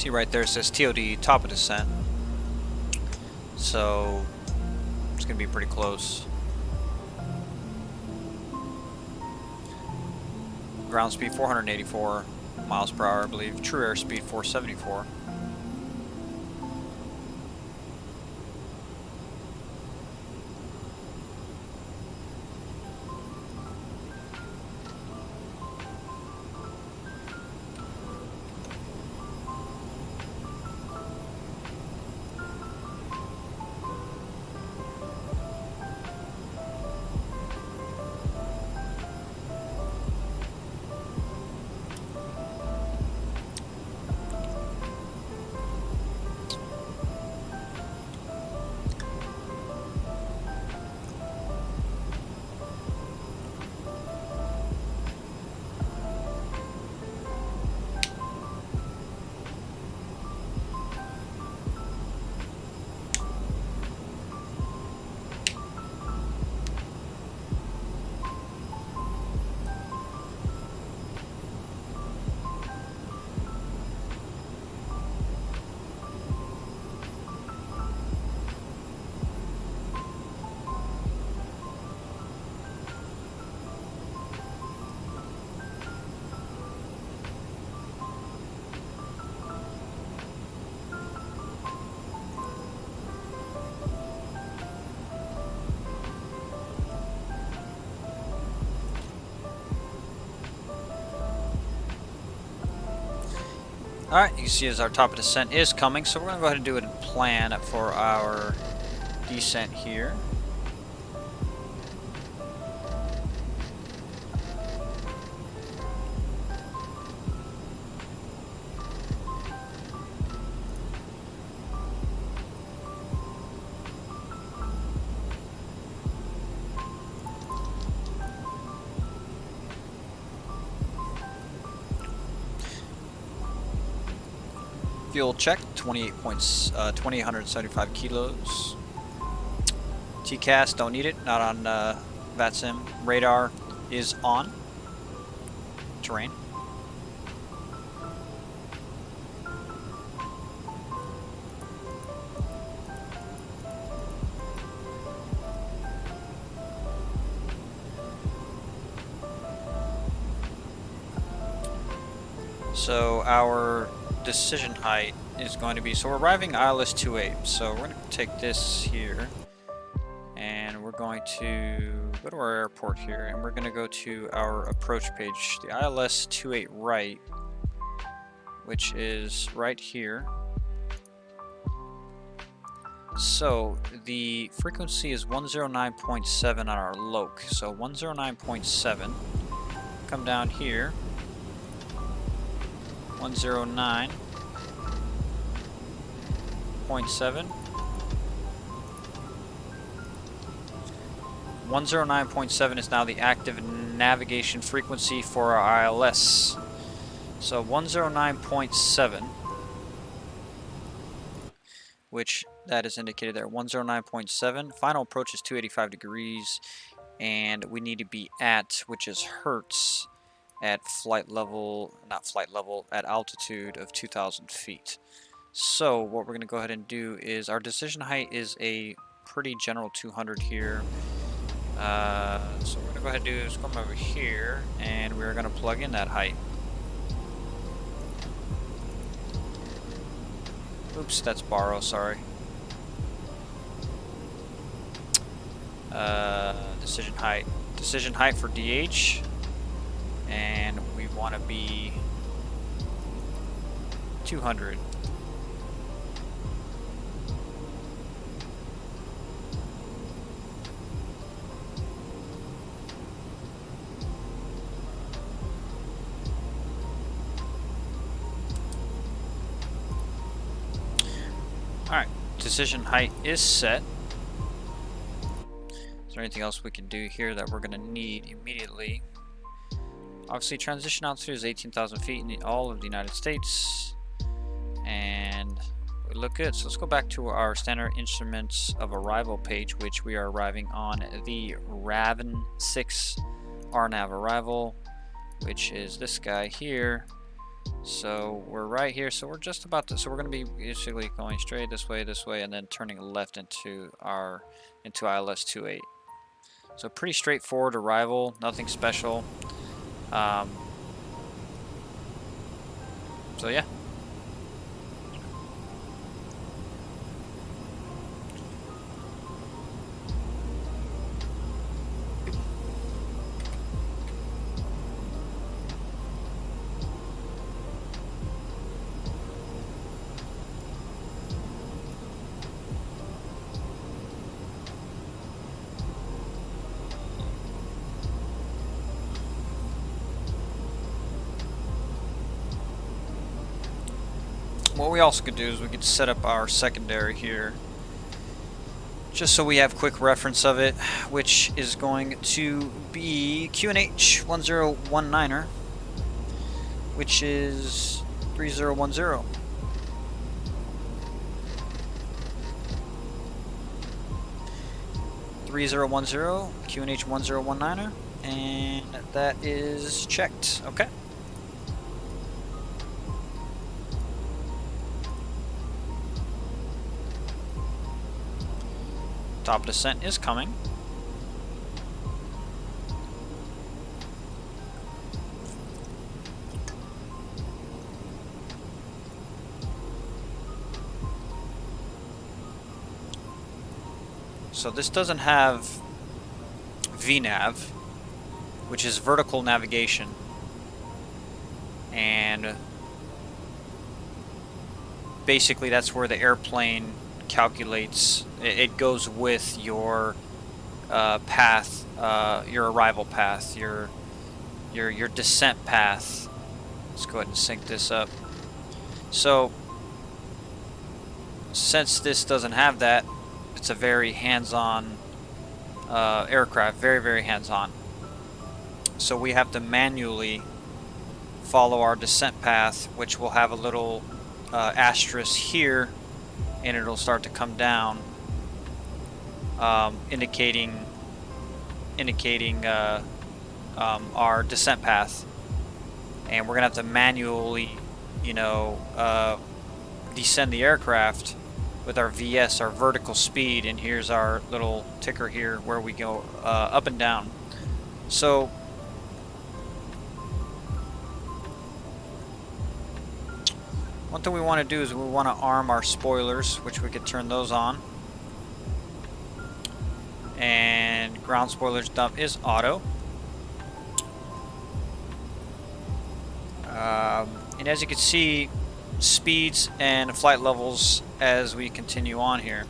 See right there it says TOD, top of descent. So it's gonna be pretty close. Ground speed 484 miles per hour, I believe. True air speed 474. Alright, you can see as our top of descent is coming, so we're going to go ahead and do a plan for our descent here. Fuel check, 2,875 kilos. TCAS, don't need it, not on VATSIM. Radar is on. Terrain. So our decision height is going to be, so we're arriving ILS 28, so we're going to take this here and we're going to go to our airport here and we're going to go to our approach page, the ILS 28 right, which is right here. So the frequency is 109.7 on our loc, so 109.7, come down here, 109.7. 109.7 is now the active navigation frequency for our ILS. So 109.7, which that is indicated there, 109.7. Final approach is 285 degrees, and we need to be at, which is hertz, at flight level, not flight level, at altitude of 2,000 feet. So what we're going to go ahead and do is our decision height is a pretty general 200 here. So we're going to go ahead and do is come over here and we're going to plug in that height. Oops, that's borrow, sorry. Decision height. Decision height for DH. And we want to be 200. Alright, decision height is set. Is there anything else we can do here that we're going to need immediately? Obviously, transition altitude is 18,000 feet in all of the United States. And we look good. So let's go back to our standard instruments of arrival page, which we are arriving on the Raven 6 RNAV arrival, which is this guy here. So we're right here. So we're just about to. So we're going to be basically going straight this way, and then turning left into ILS 28. So pretty straightforward arrival. Nothing special. So yeah. What we also could do is we could set up our secondary here, just so we have quick reference of it, which is going to be QNH 1019er, which is 3010. QNH 1019er, and that is checked. Okay. Top descent is coming. So this doesn't have VNav, which is vertical navigation, and basically that's where the airplane calculates. It goes with your path, your arrival path, your descent path. Let's go ahead and sync this up. So since this doesn't have that, it's a very hands-on aircraft, very hands-on. So we have to manually follow our descent path, which will have a little asterisk here, and it'll start to come down, indicating our descent path. And we're gonna have to manually, descend the aircraft with our VS, our vertical speed, and here's our little ticker here where we go up and down. So one thing we want to do is we want to arm our spoilers, which we could turn those on. And ground spoilers dump is auto. And as you can see, speeds and flight levels as we continue on here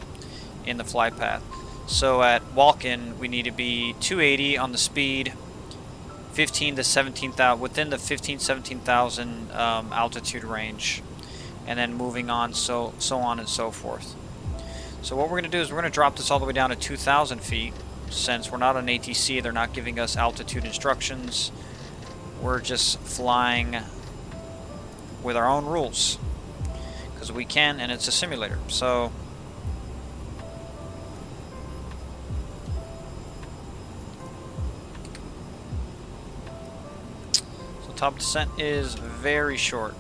in the flight path. So at Walken, we need to be 280 on the speed, 15 to 17,000, within the 17,000 altitude range, and then moving on, so on and so forth. So what we're going to do is we're going to drop this all the way down to 2,000 feet. Since we're not on ATC, they're not giving us altitude instructions. We're just flying with our own rules, because we can, and it's a simulator. So top descent is very short,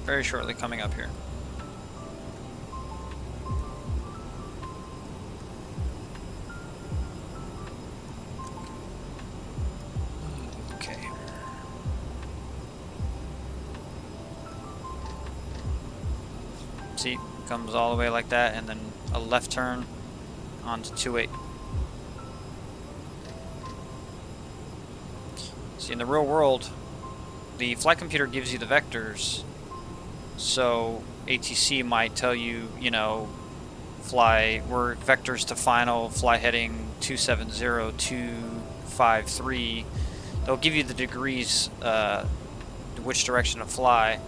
very shortly coming up here. See, comes all the way like that, and then a left turn onto 28. See, in the real world, the flight computer gives you the vectors, so ATC might tell you, fly, we're vectors to final, fly heading 270, 253. They'll give you the degrees, which direction to fly.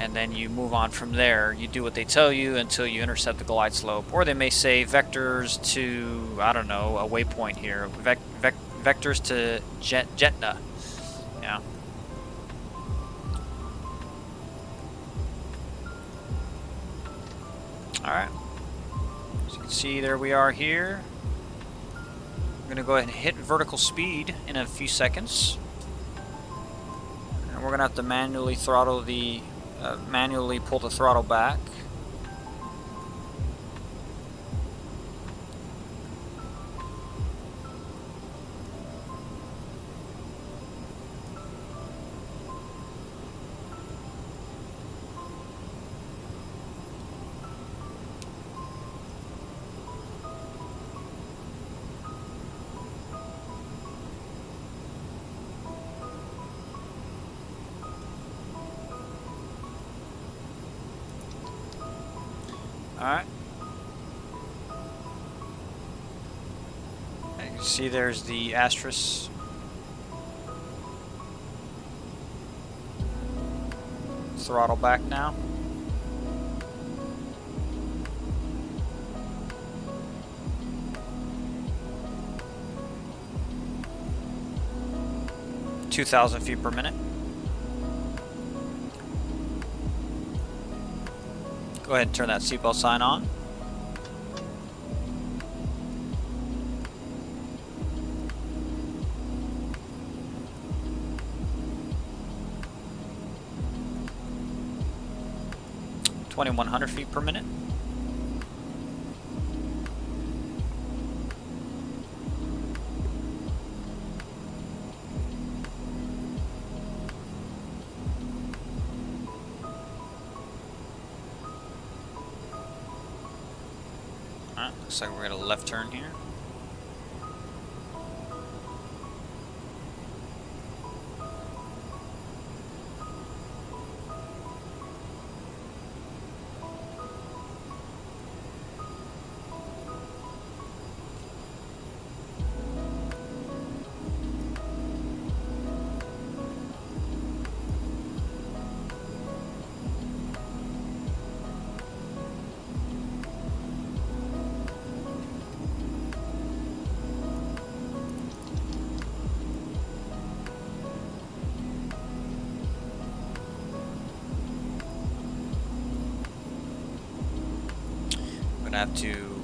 And then you move on from there. You do what they tell you until you intercept the glide slope. Or they may say vectors to, I don't know, a waypoint here. Vectors to Jetna. Yeah. Alright. So you can see there we are here. I'm going to go ahead and hit vertical speed in a few seconds. And we're gonna have to manually throttle the, manually pull the throttle back. Alright. You can see there's the asterisk. Throttle back now. (2,000 feet per minute). Go ahead and turn that seatbelt sign on. (2,100 feet per minute). Alright, looks like we're gonna left turn here. We're gonna have to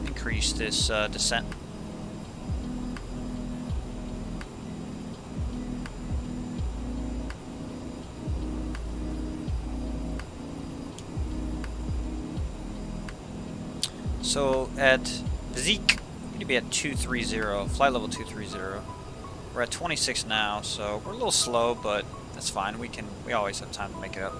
increase this descent. So at Zeke, we need to be at 230, flight level 230. We're at 26 now, so we're a little slow, but that's fine. We always have time to make it up.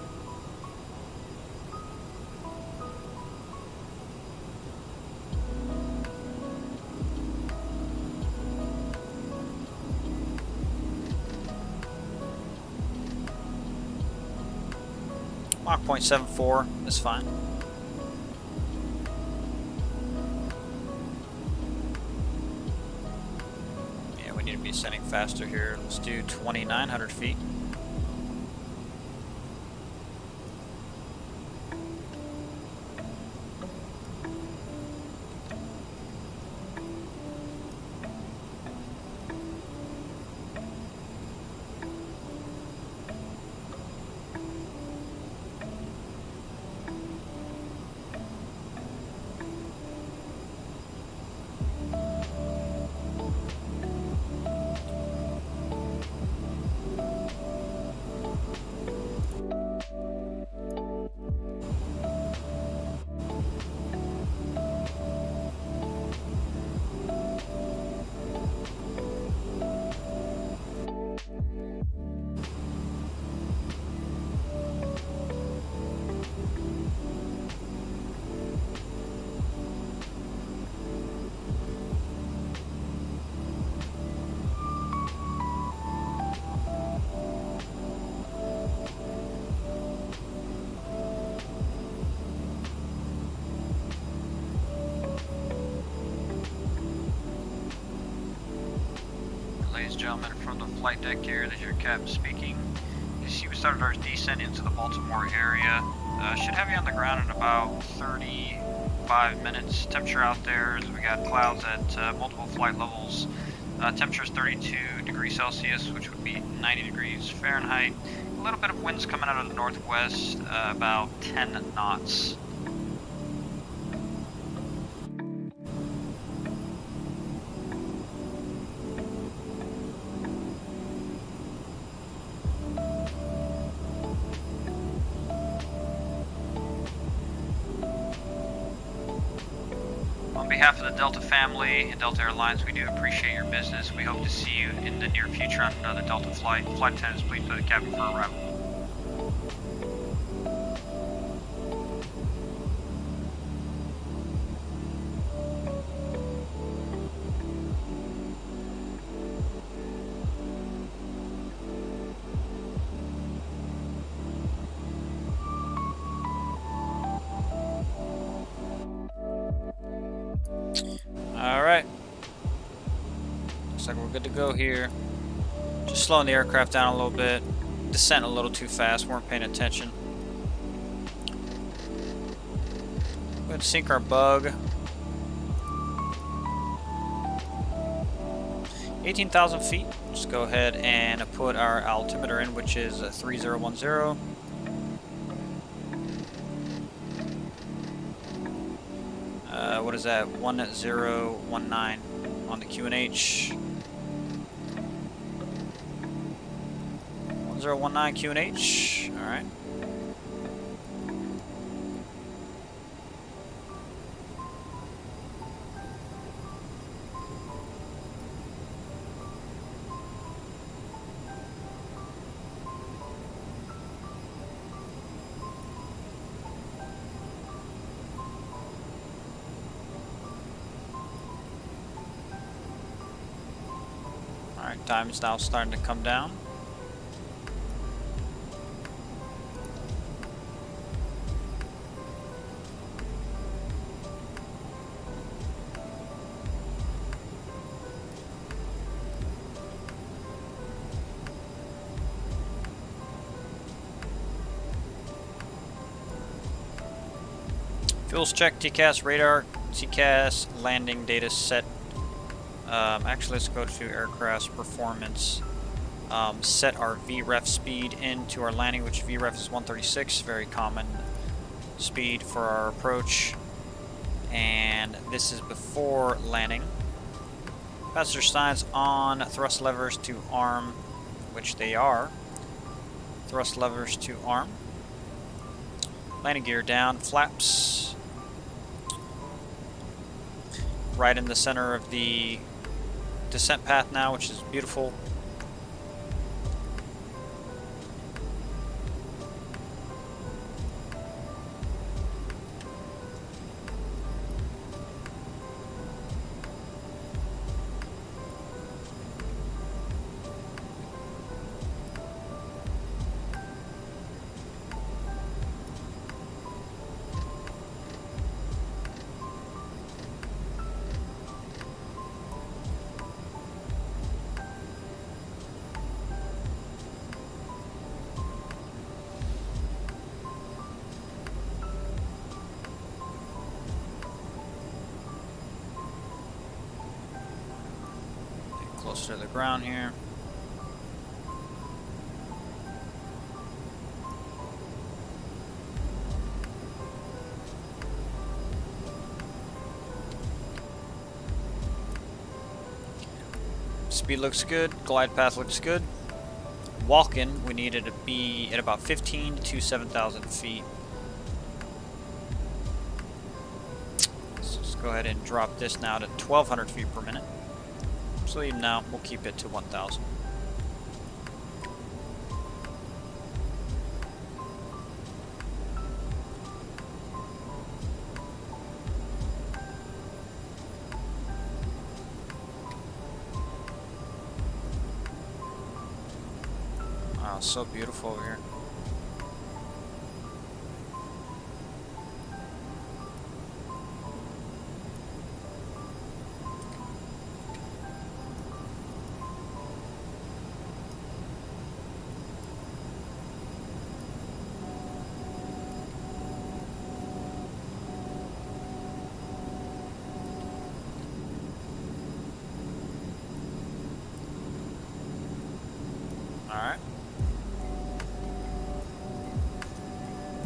Mach 0.74 is fine. Yeah, we need to be ascending faster here. Let's do 2,900 feet. Ladies and gentlemen, from the flight deck here, this is your captain speaking. You see we started our descent into the Baltimore area. Should have you on the ground in about 35 minutes. Temperature out there is we got clouds at multiple flight levels. Temperature is 32 degrees Celsius, which would be 90 degrees Fahrenheit. A little bit of winds coming out of the northwest, about 10 knots. behalf of the Delta family and Delta Airlines, we do appreciate your business. We hope to see you in the near future on another Delta flight. Flight attendants, please put the cabin for arrival. Alright. Looks like we're good to go here. Just slowing the aircraft down a little bit. Descent a little too fast, weren't paying attention. Go ahead and sink our bug. 18,000 feet. Just go ahead and put our altimeter in, which is 3010. What is that? 1019 on the QNH. 1019 QNH. All right. Alright, time is now starting to come down. Fuels check, TCAS radar, TCAS landing data set. Actually, let's go to aircraft performance. Set our VREF speed into our landing, which VREF is 136, very common speed for our approach. And this is before landing. Passenger signs on, thrust levers to arm, which they are. Thrust levers to arm. Landing gear down, flaps. Right in the center of the descent path now, which is beautiful. Closer to the ground here. Speed looks good, glide path looks good. Walking, we needed to be at about 15 to 7,000 feet. So let's go ahead and drop this now to 1,200 feet per minute. So even now, we'll keep it to 1,000. Wow, so beautiful over here. Alright.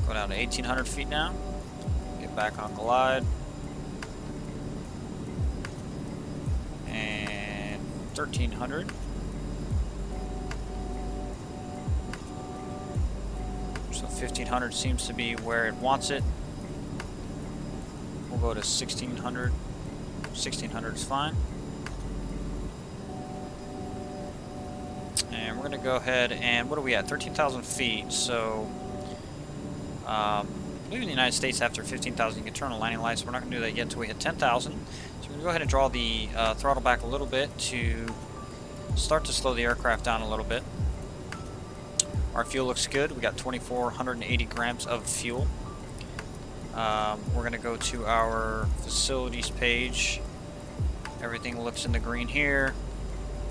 Go down to 1,800 feet now. Get back on glide. And 1,300. So 1,500 seems to be where it wants it. We'll go to 1,600. 1600 is fine. And we're going to go ahead and, what are we at? 13,000 feet. So, I believe in the United States after 15,000 you can turn on landing lights. We're not going to do that yet until we hit 10,000. So we're going to go ahead and draw the throttle back a little bit to start to slow the aircraft down a little bit. Our fuel looks good. We got 2,480 grams of fuel. We're going to go to our facilities page. Everything looks in the green here.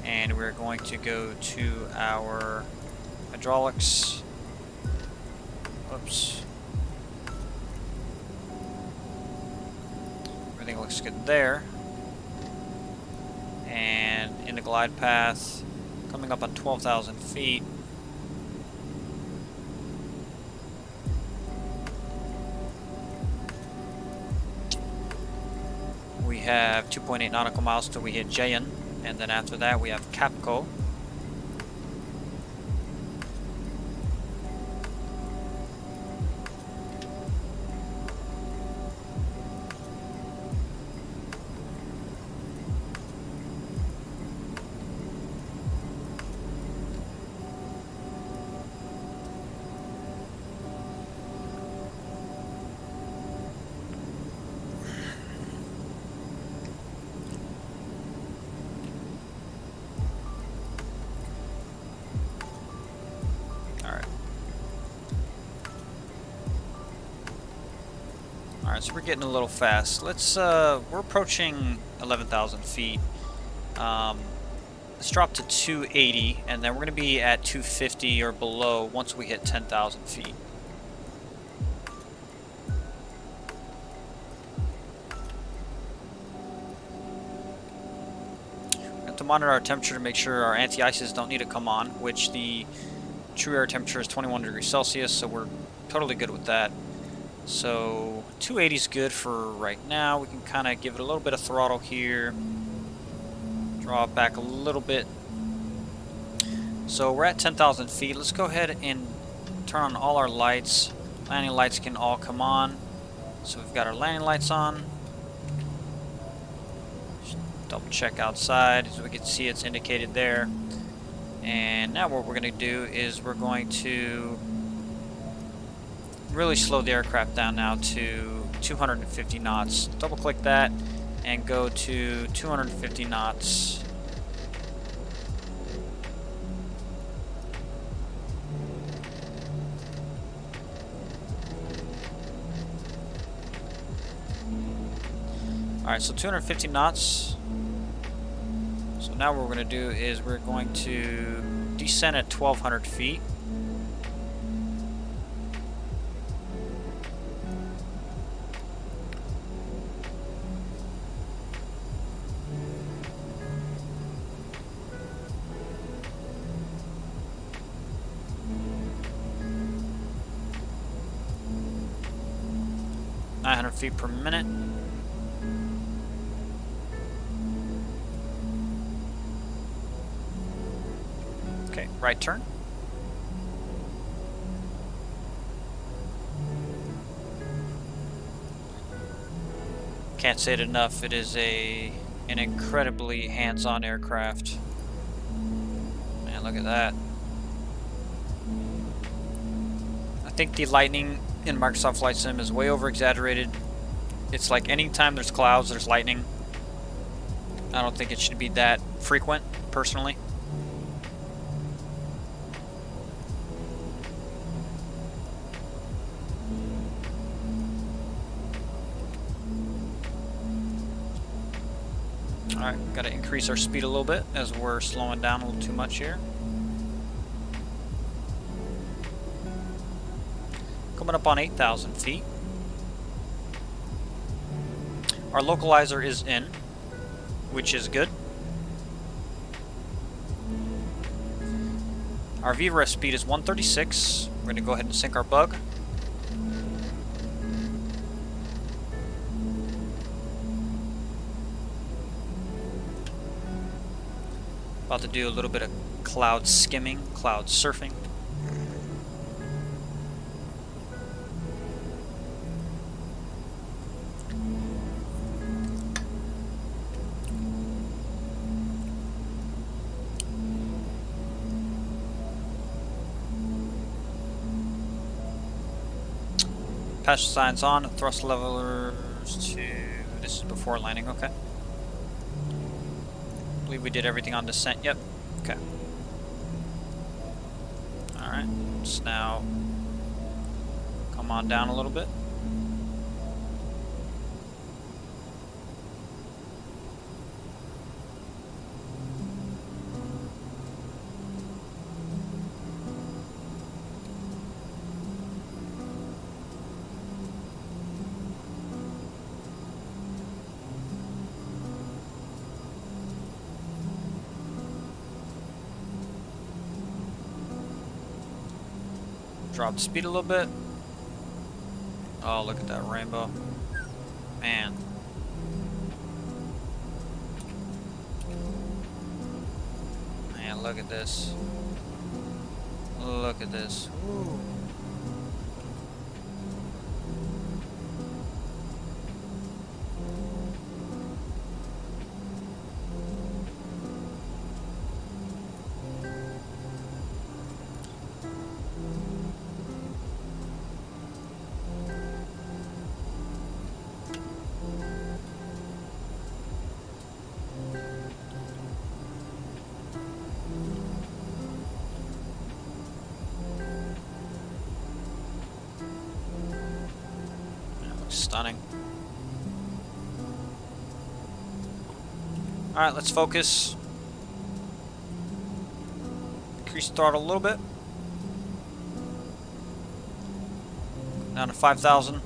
And we're going to go to our hydraulics. Oops. Everything looks good there. And in the glide path, coming up on 12,000 feet. We have 2.8 nautical miles till we hit Jayan, and then after that we have Capco. Alright, so we're getting a little fast. Let's, we're approaching 11,000 feet. Let's drop to 280, and then we're going to be at 250 or below once we hit 10,000 feet. We have to monitor our temperature to make sure our anti-ices don't need to come on, which the true air temperature is 21 degrees Celsius, so we're totally good with that. So 280 is good for right now. We can kind of give it a little bit of throttle here. Draw it back a little bit. So we're at 10,000 feet. Let's go ahead and turn on all our lights. Landing lights can all come on. So we've got our landing lights on. Just double check outside. As we can see, it's indicated there. And now what we're going to do is we're going to really slow the aircraft down now to 250 knots. Double click that and go to 250 knots. Alright, so 250 knots. So now what we're going to do is we're going to descend at 1,200 feet. Feet per minute. Okay, right turn. Can't say it enough. It is an incredibly hands-on aircraft. Man, look at that. I think the lightning in Microsoft Flight Sim is way over-exaggerated. It's like anytime there's clouds, there's lightning. I don't think it should be that frequent, personally. Alright, gotta increase our speed a little bit as we're slowing down a little too much here. Coming up on 8,000 feet. Our localizer is in, which is good. Our VREF speed is 136. We're going to go ahead and sync our bug. About to do a little bit of cloud skimming, cloud surfing. Passenger signs on. Thrust levelers to... This is before landing, okay. I believe we did everything on descent, yep. Okay. Alright, let's now come on down a little bit. Drop the speed a little bit. Oh, look at that rainbow. Man. Man, look at this. Look at this. Ooh. Stunning. Alright, let's focus. Increase the throttle a little bit. Down to 5,000.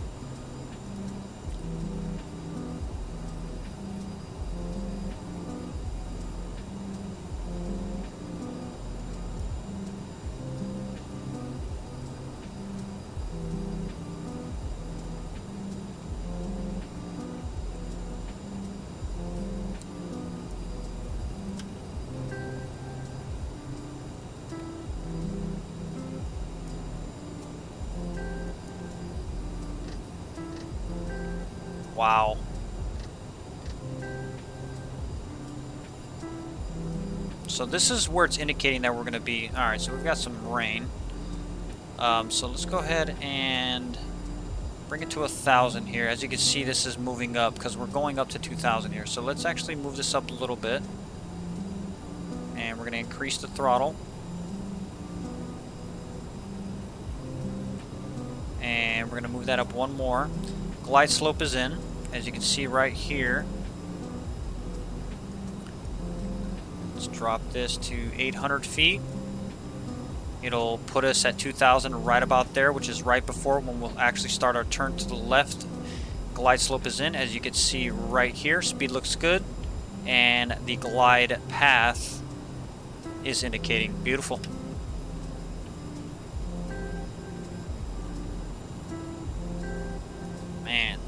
Wow. So this is where it's indicating that we're going to be. Alright, so we've got some rain. So let's go ahead and bring it to 1,000 here. As you can see, this is moving up because we're going up to 2,000 here. So let's actually move this up a little bit. And we're going to increase the throttle. And we're going to move that up one more. Glide slope is in, as you can see right here. Let's drop this to 800 feet. It'll put us at 2,000 right about there, which is right before when we'll actually start our turn to the left. Glide slope is in, as you can see right here. Speed looks good, and the glide path is indicating. Beautiful. Man.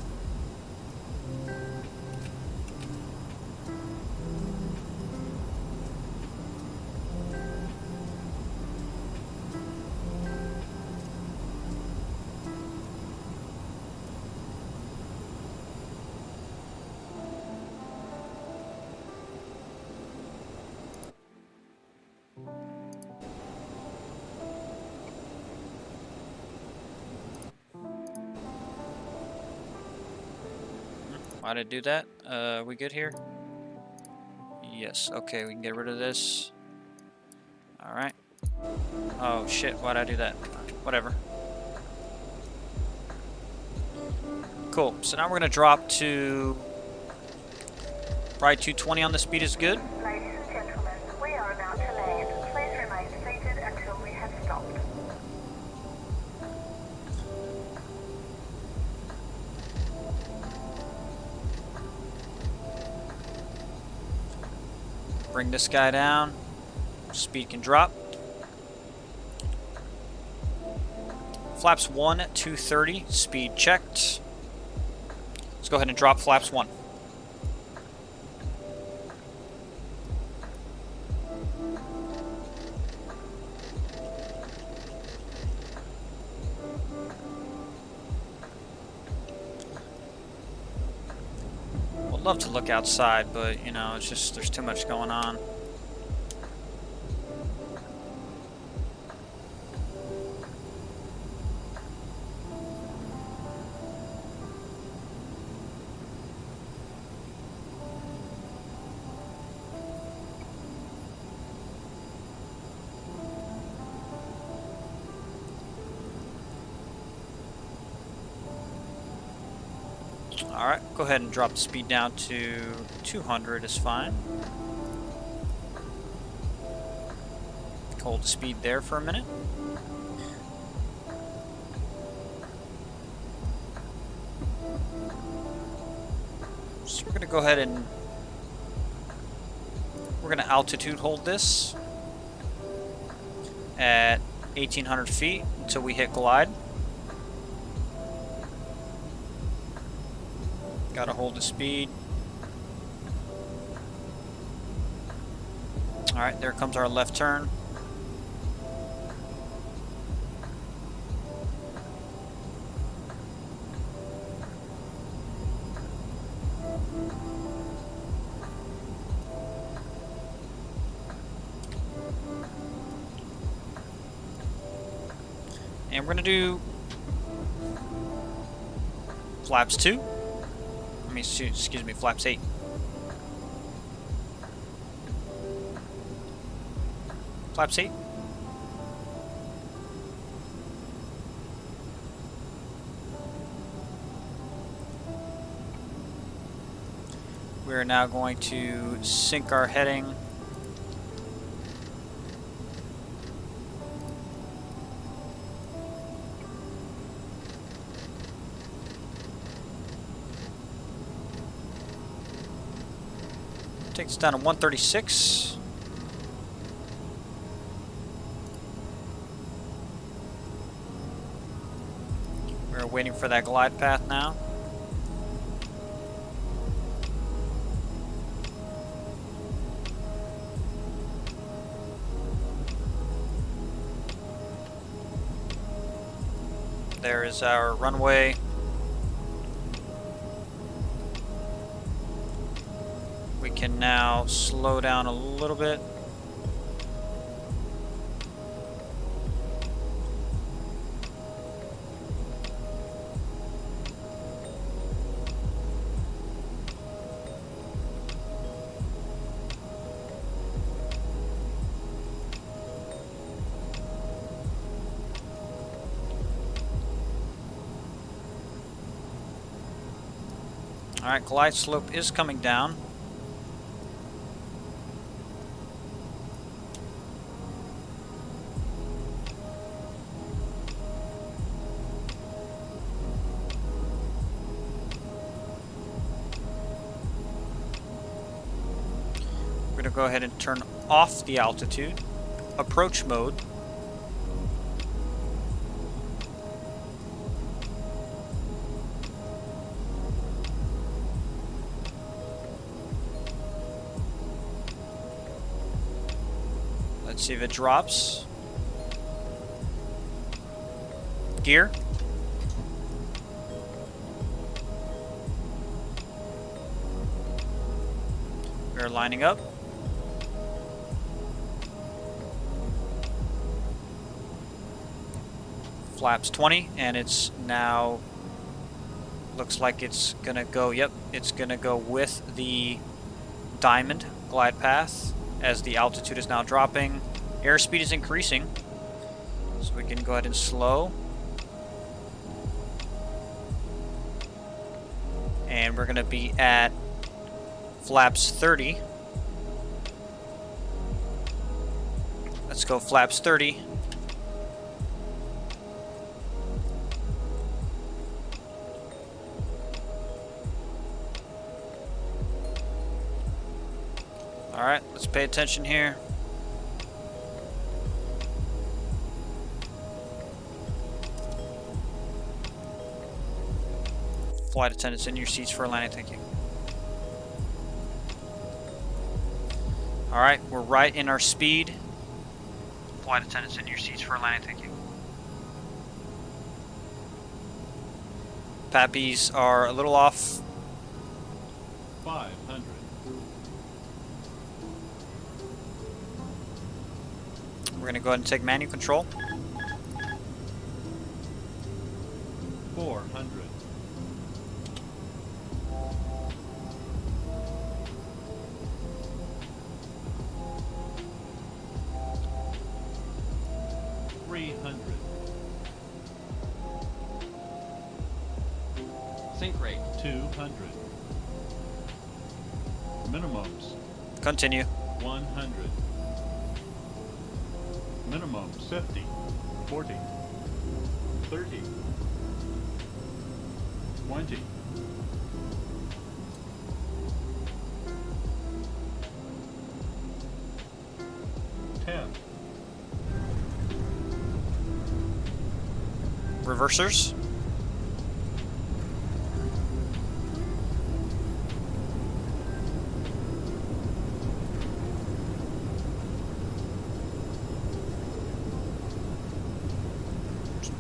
Why did I do that? We good here? Yes. Okay, we can get rid of this. Alright. Oh shit, why'd I do that? Whatever. Cool. So now we're going to drop to... Probably 220 on the speed is good. Ladies and gentlemen, we are about to land. Please remain seated until we have stopped. Bring this guy down. Speed can drop. Flaps 1 at 230. Speed checked. Let's go ahead and drop flaps 1. Would love to look outside, but you know, it's just there's too much going on. Alright, go ahead and drop the speed down to 200 is fine. Hold the speed there for a minute. So we're going to go ahead and we're going to altitude hold this at 1,800 feet until we hit glide. Gotta hold the speed. Alright, there comes our left turn. And we're gonna do flaps 2. Excuse me, flaps 8. Flaps 8. We're now going to sync our heading. Takes us down to 136. We're waiting for that glide path now. There is our runway. We can now slow down a little bit. All right, glide slope is coming down. We're going to go ahead and turn off the altitude, approach mode. Let's see if it drops. Gear. We're lining up. Flaps 20, and it's now looks like it's gonna go, yep, it's gonna go with the diamond glide path as the altitude is now dropping. Airspeed is increasing, so we can go ahead and slow. And we're gonna be at flaps 30. Let's go flaps 30. Alright, let's pay attention here. Flight attendants in your seats for landing, thank you. Alright, we're right in our speed. Flight attendants in your seats for landing, thank you. Pappies are a little off. 500. We're going to go ahead and take manual control. 400. 300. Sync rate. 200. Minimums. Continue. 100. Minimum 50. 40. 30. 20. 10. Reversers.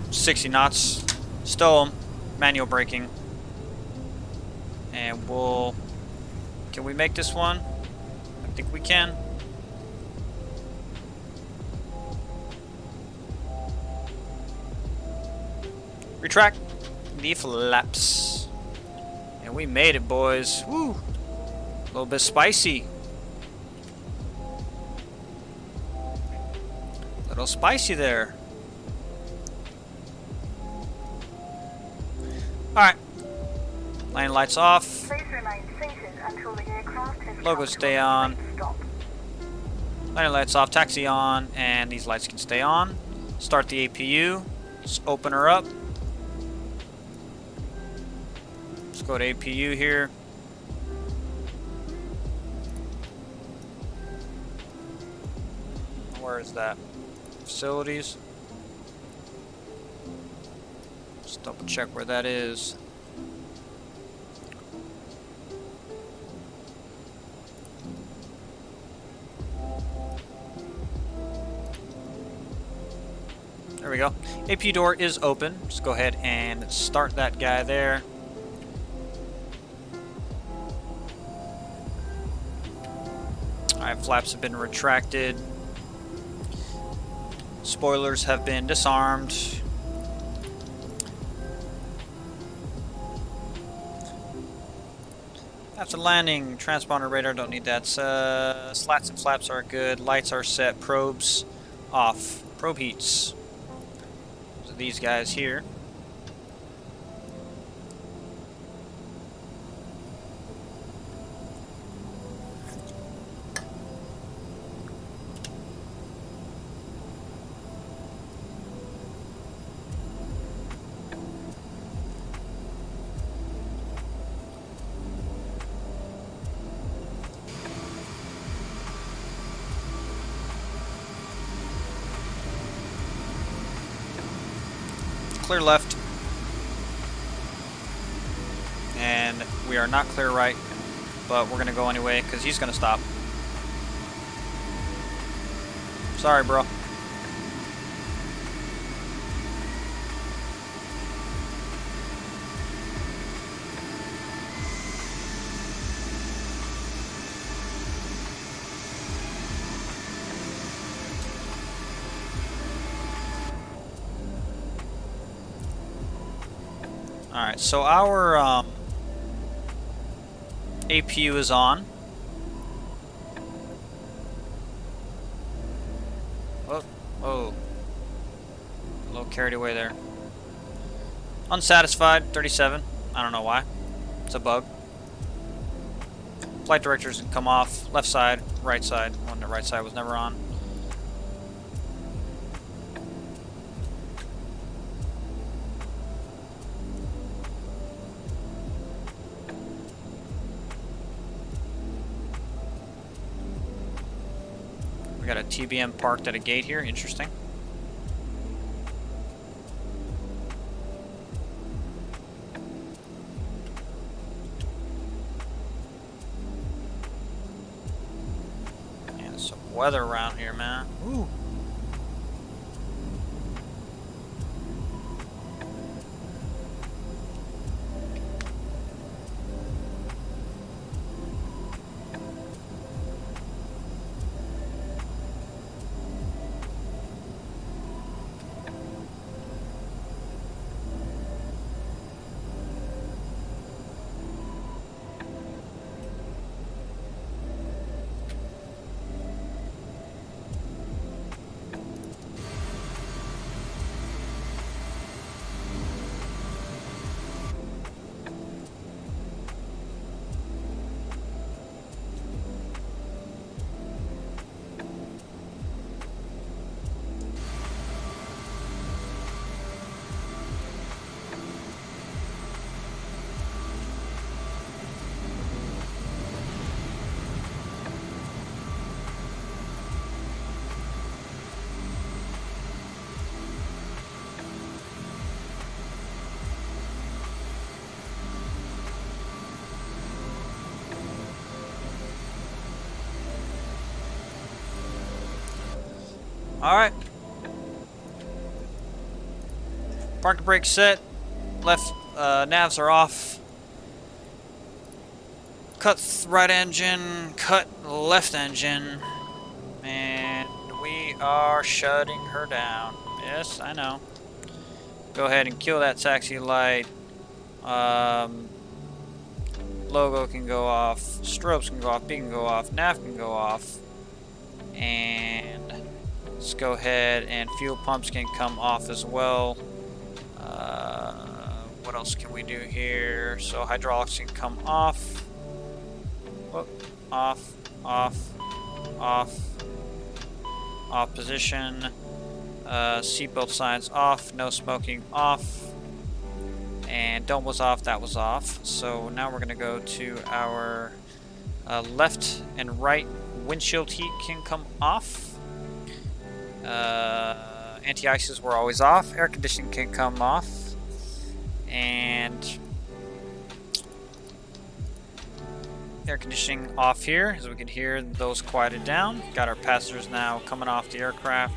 .60 knots. Stow them. Manual braking. And we'll... Can we make this one? I think we can. Retract the flaps. And we made it, boys. Woo! A little bit spicy. A little spicy there. Alright. Landing lights off. Please remain seated until the aircraft has Logo come to stay a on. complete stop. Landing lights off, taxi on, and these lights can stay on. Start the APU. Let's open her up. Let's go to APU here. Where is that? Facilities. Let's double check where that is. There we go. AP door is open. Let's go ahead and start that guy there. Alright, flaps have been retracted. Spoilers have been disarmed. After landing, transponder radar, don't need that. Slats and flaps are good. Lights are set. Probes off. Probe heats. So these guys here. Clear left. And we are not clear right, but we're going to go anyway because he's going to stop. Sorry, bro. Alright, so our APU is on. Oh, oh. A little carried away there. Unsatisfied, 37. I don't know why. It's a bug. Flight directors can come off. Left side, right side. One, the right side was never on. We got a TBM parked at a gate here. Interesting. Yeah, there's some weather around here, man. Ooh. Alright. Parking brake set. Left navs are off. Cut right engine. Cut left engine. And we are shutting her down. Yes, I know. Go ahead and kill that taxi light. Logo can go off. Strobes can go off. B can go off. Nav can go off. And let's go ahead and fuel pumps can come off as well. What else can we do here? So hydraulics can come off. Whoop. Off. Off. Off. Off position. Seatbelt signs off. No smoking off. And dome was off. That was off. So now we're going to go to our left and right windshield heat can come off. Anti-ices were always off. Air conditioning can come off. And air conditioning off here, as we can hear those quieted down. Got our passengers now coming off the aircraft.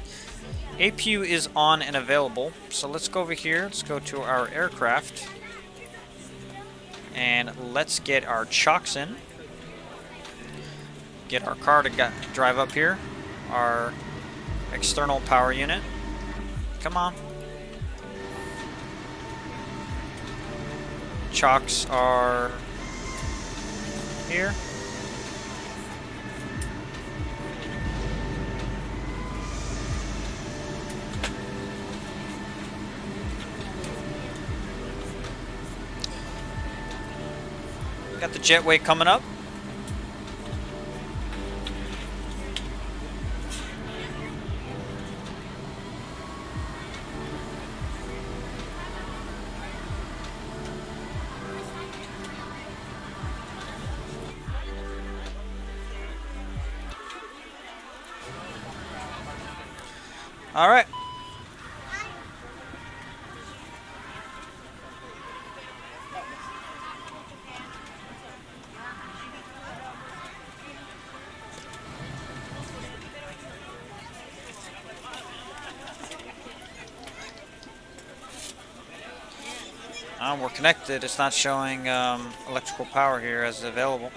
APU is on and available. So let's go over here. Let's go to our aircraft. And let's get our chocks in. Get our car to drive up here. Our external power unit. Come on. Chocks are here. Got the jetway coming up. All right. We're connected. It's not showing electrical power here as available.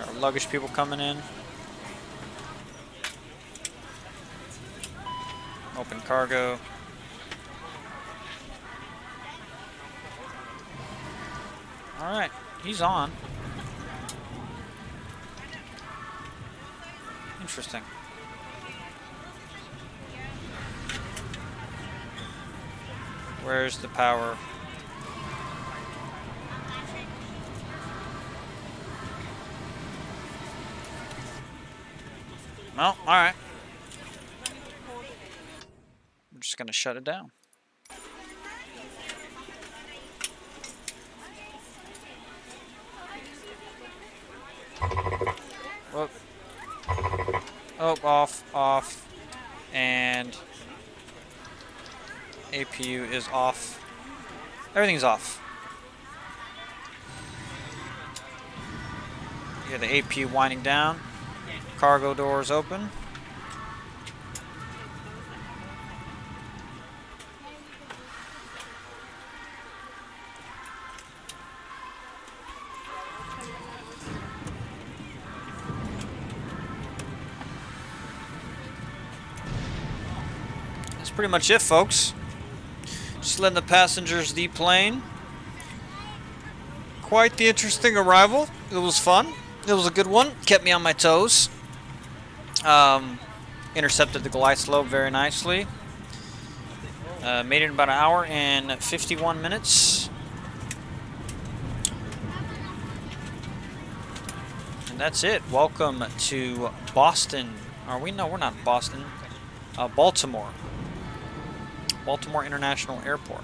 Our luggage people coming in. Open cargo. Alright, he's on. Interesting. Where's the power? No, alright. I'm just gonna shut it down. Whoop. Oh, off, and APU is off. Everything's off. You got the APU winding down. Cargo doors open. That's pretty much it, folks. Just letting the passengers deplane. Quite the interesting arrival. It was fun. It was a good one. Kept me on my toes. Intercepted the glide slope very nicely. Made it in about an hour and 51 minutes. And that's it. Welcome to Boston. No, we're not Boston. Baltimore. Baltimore International Airport.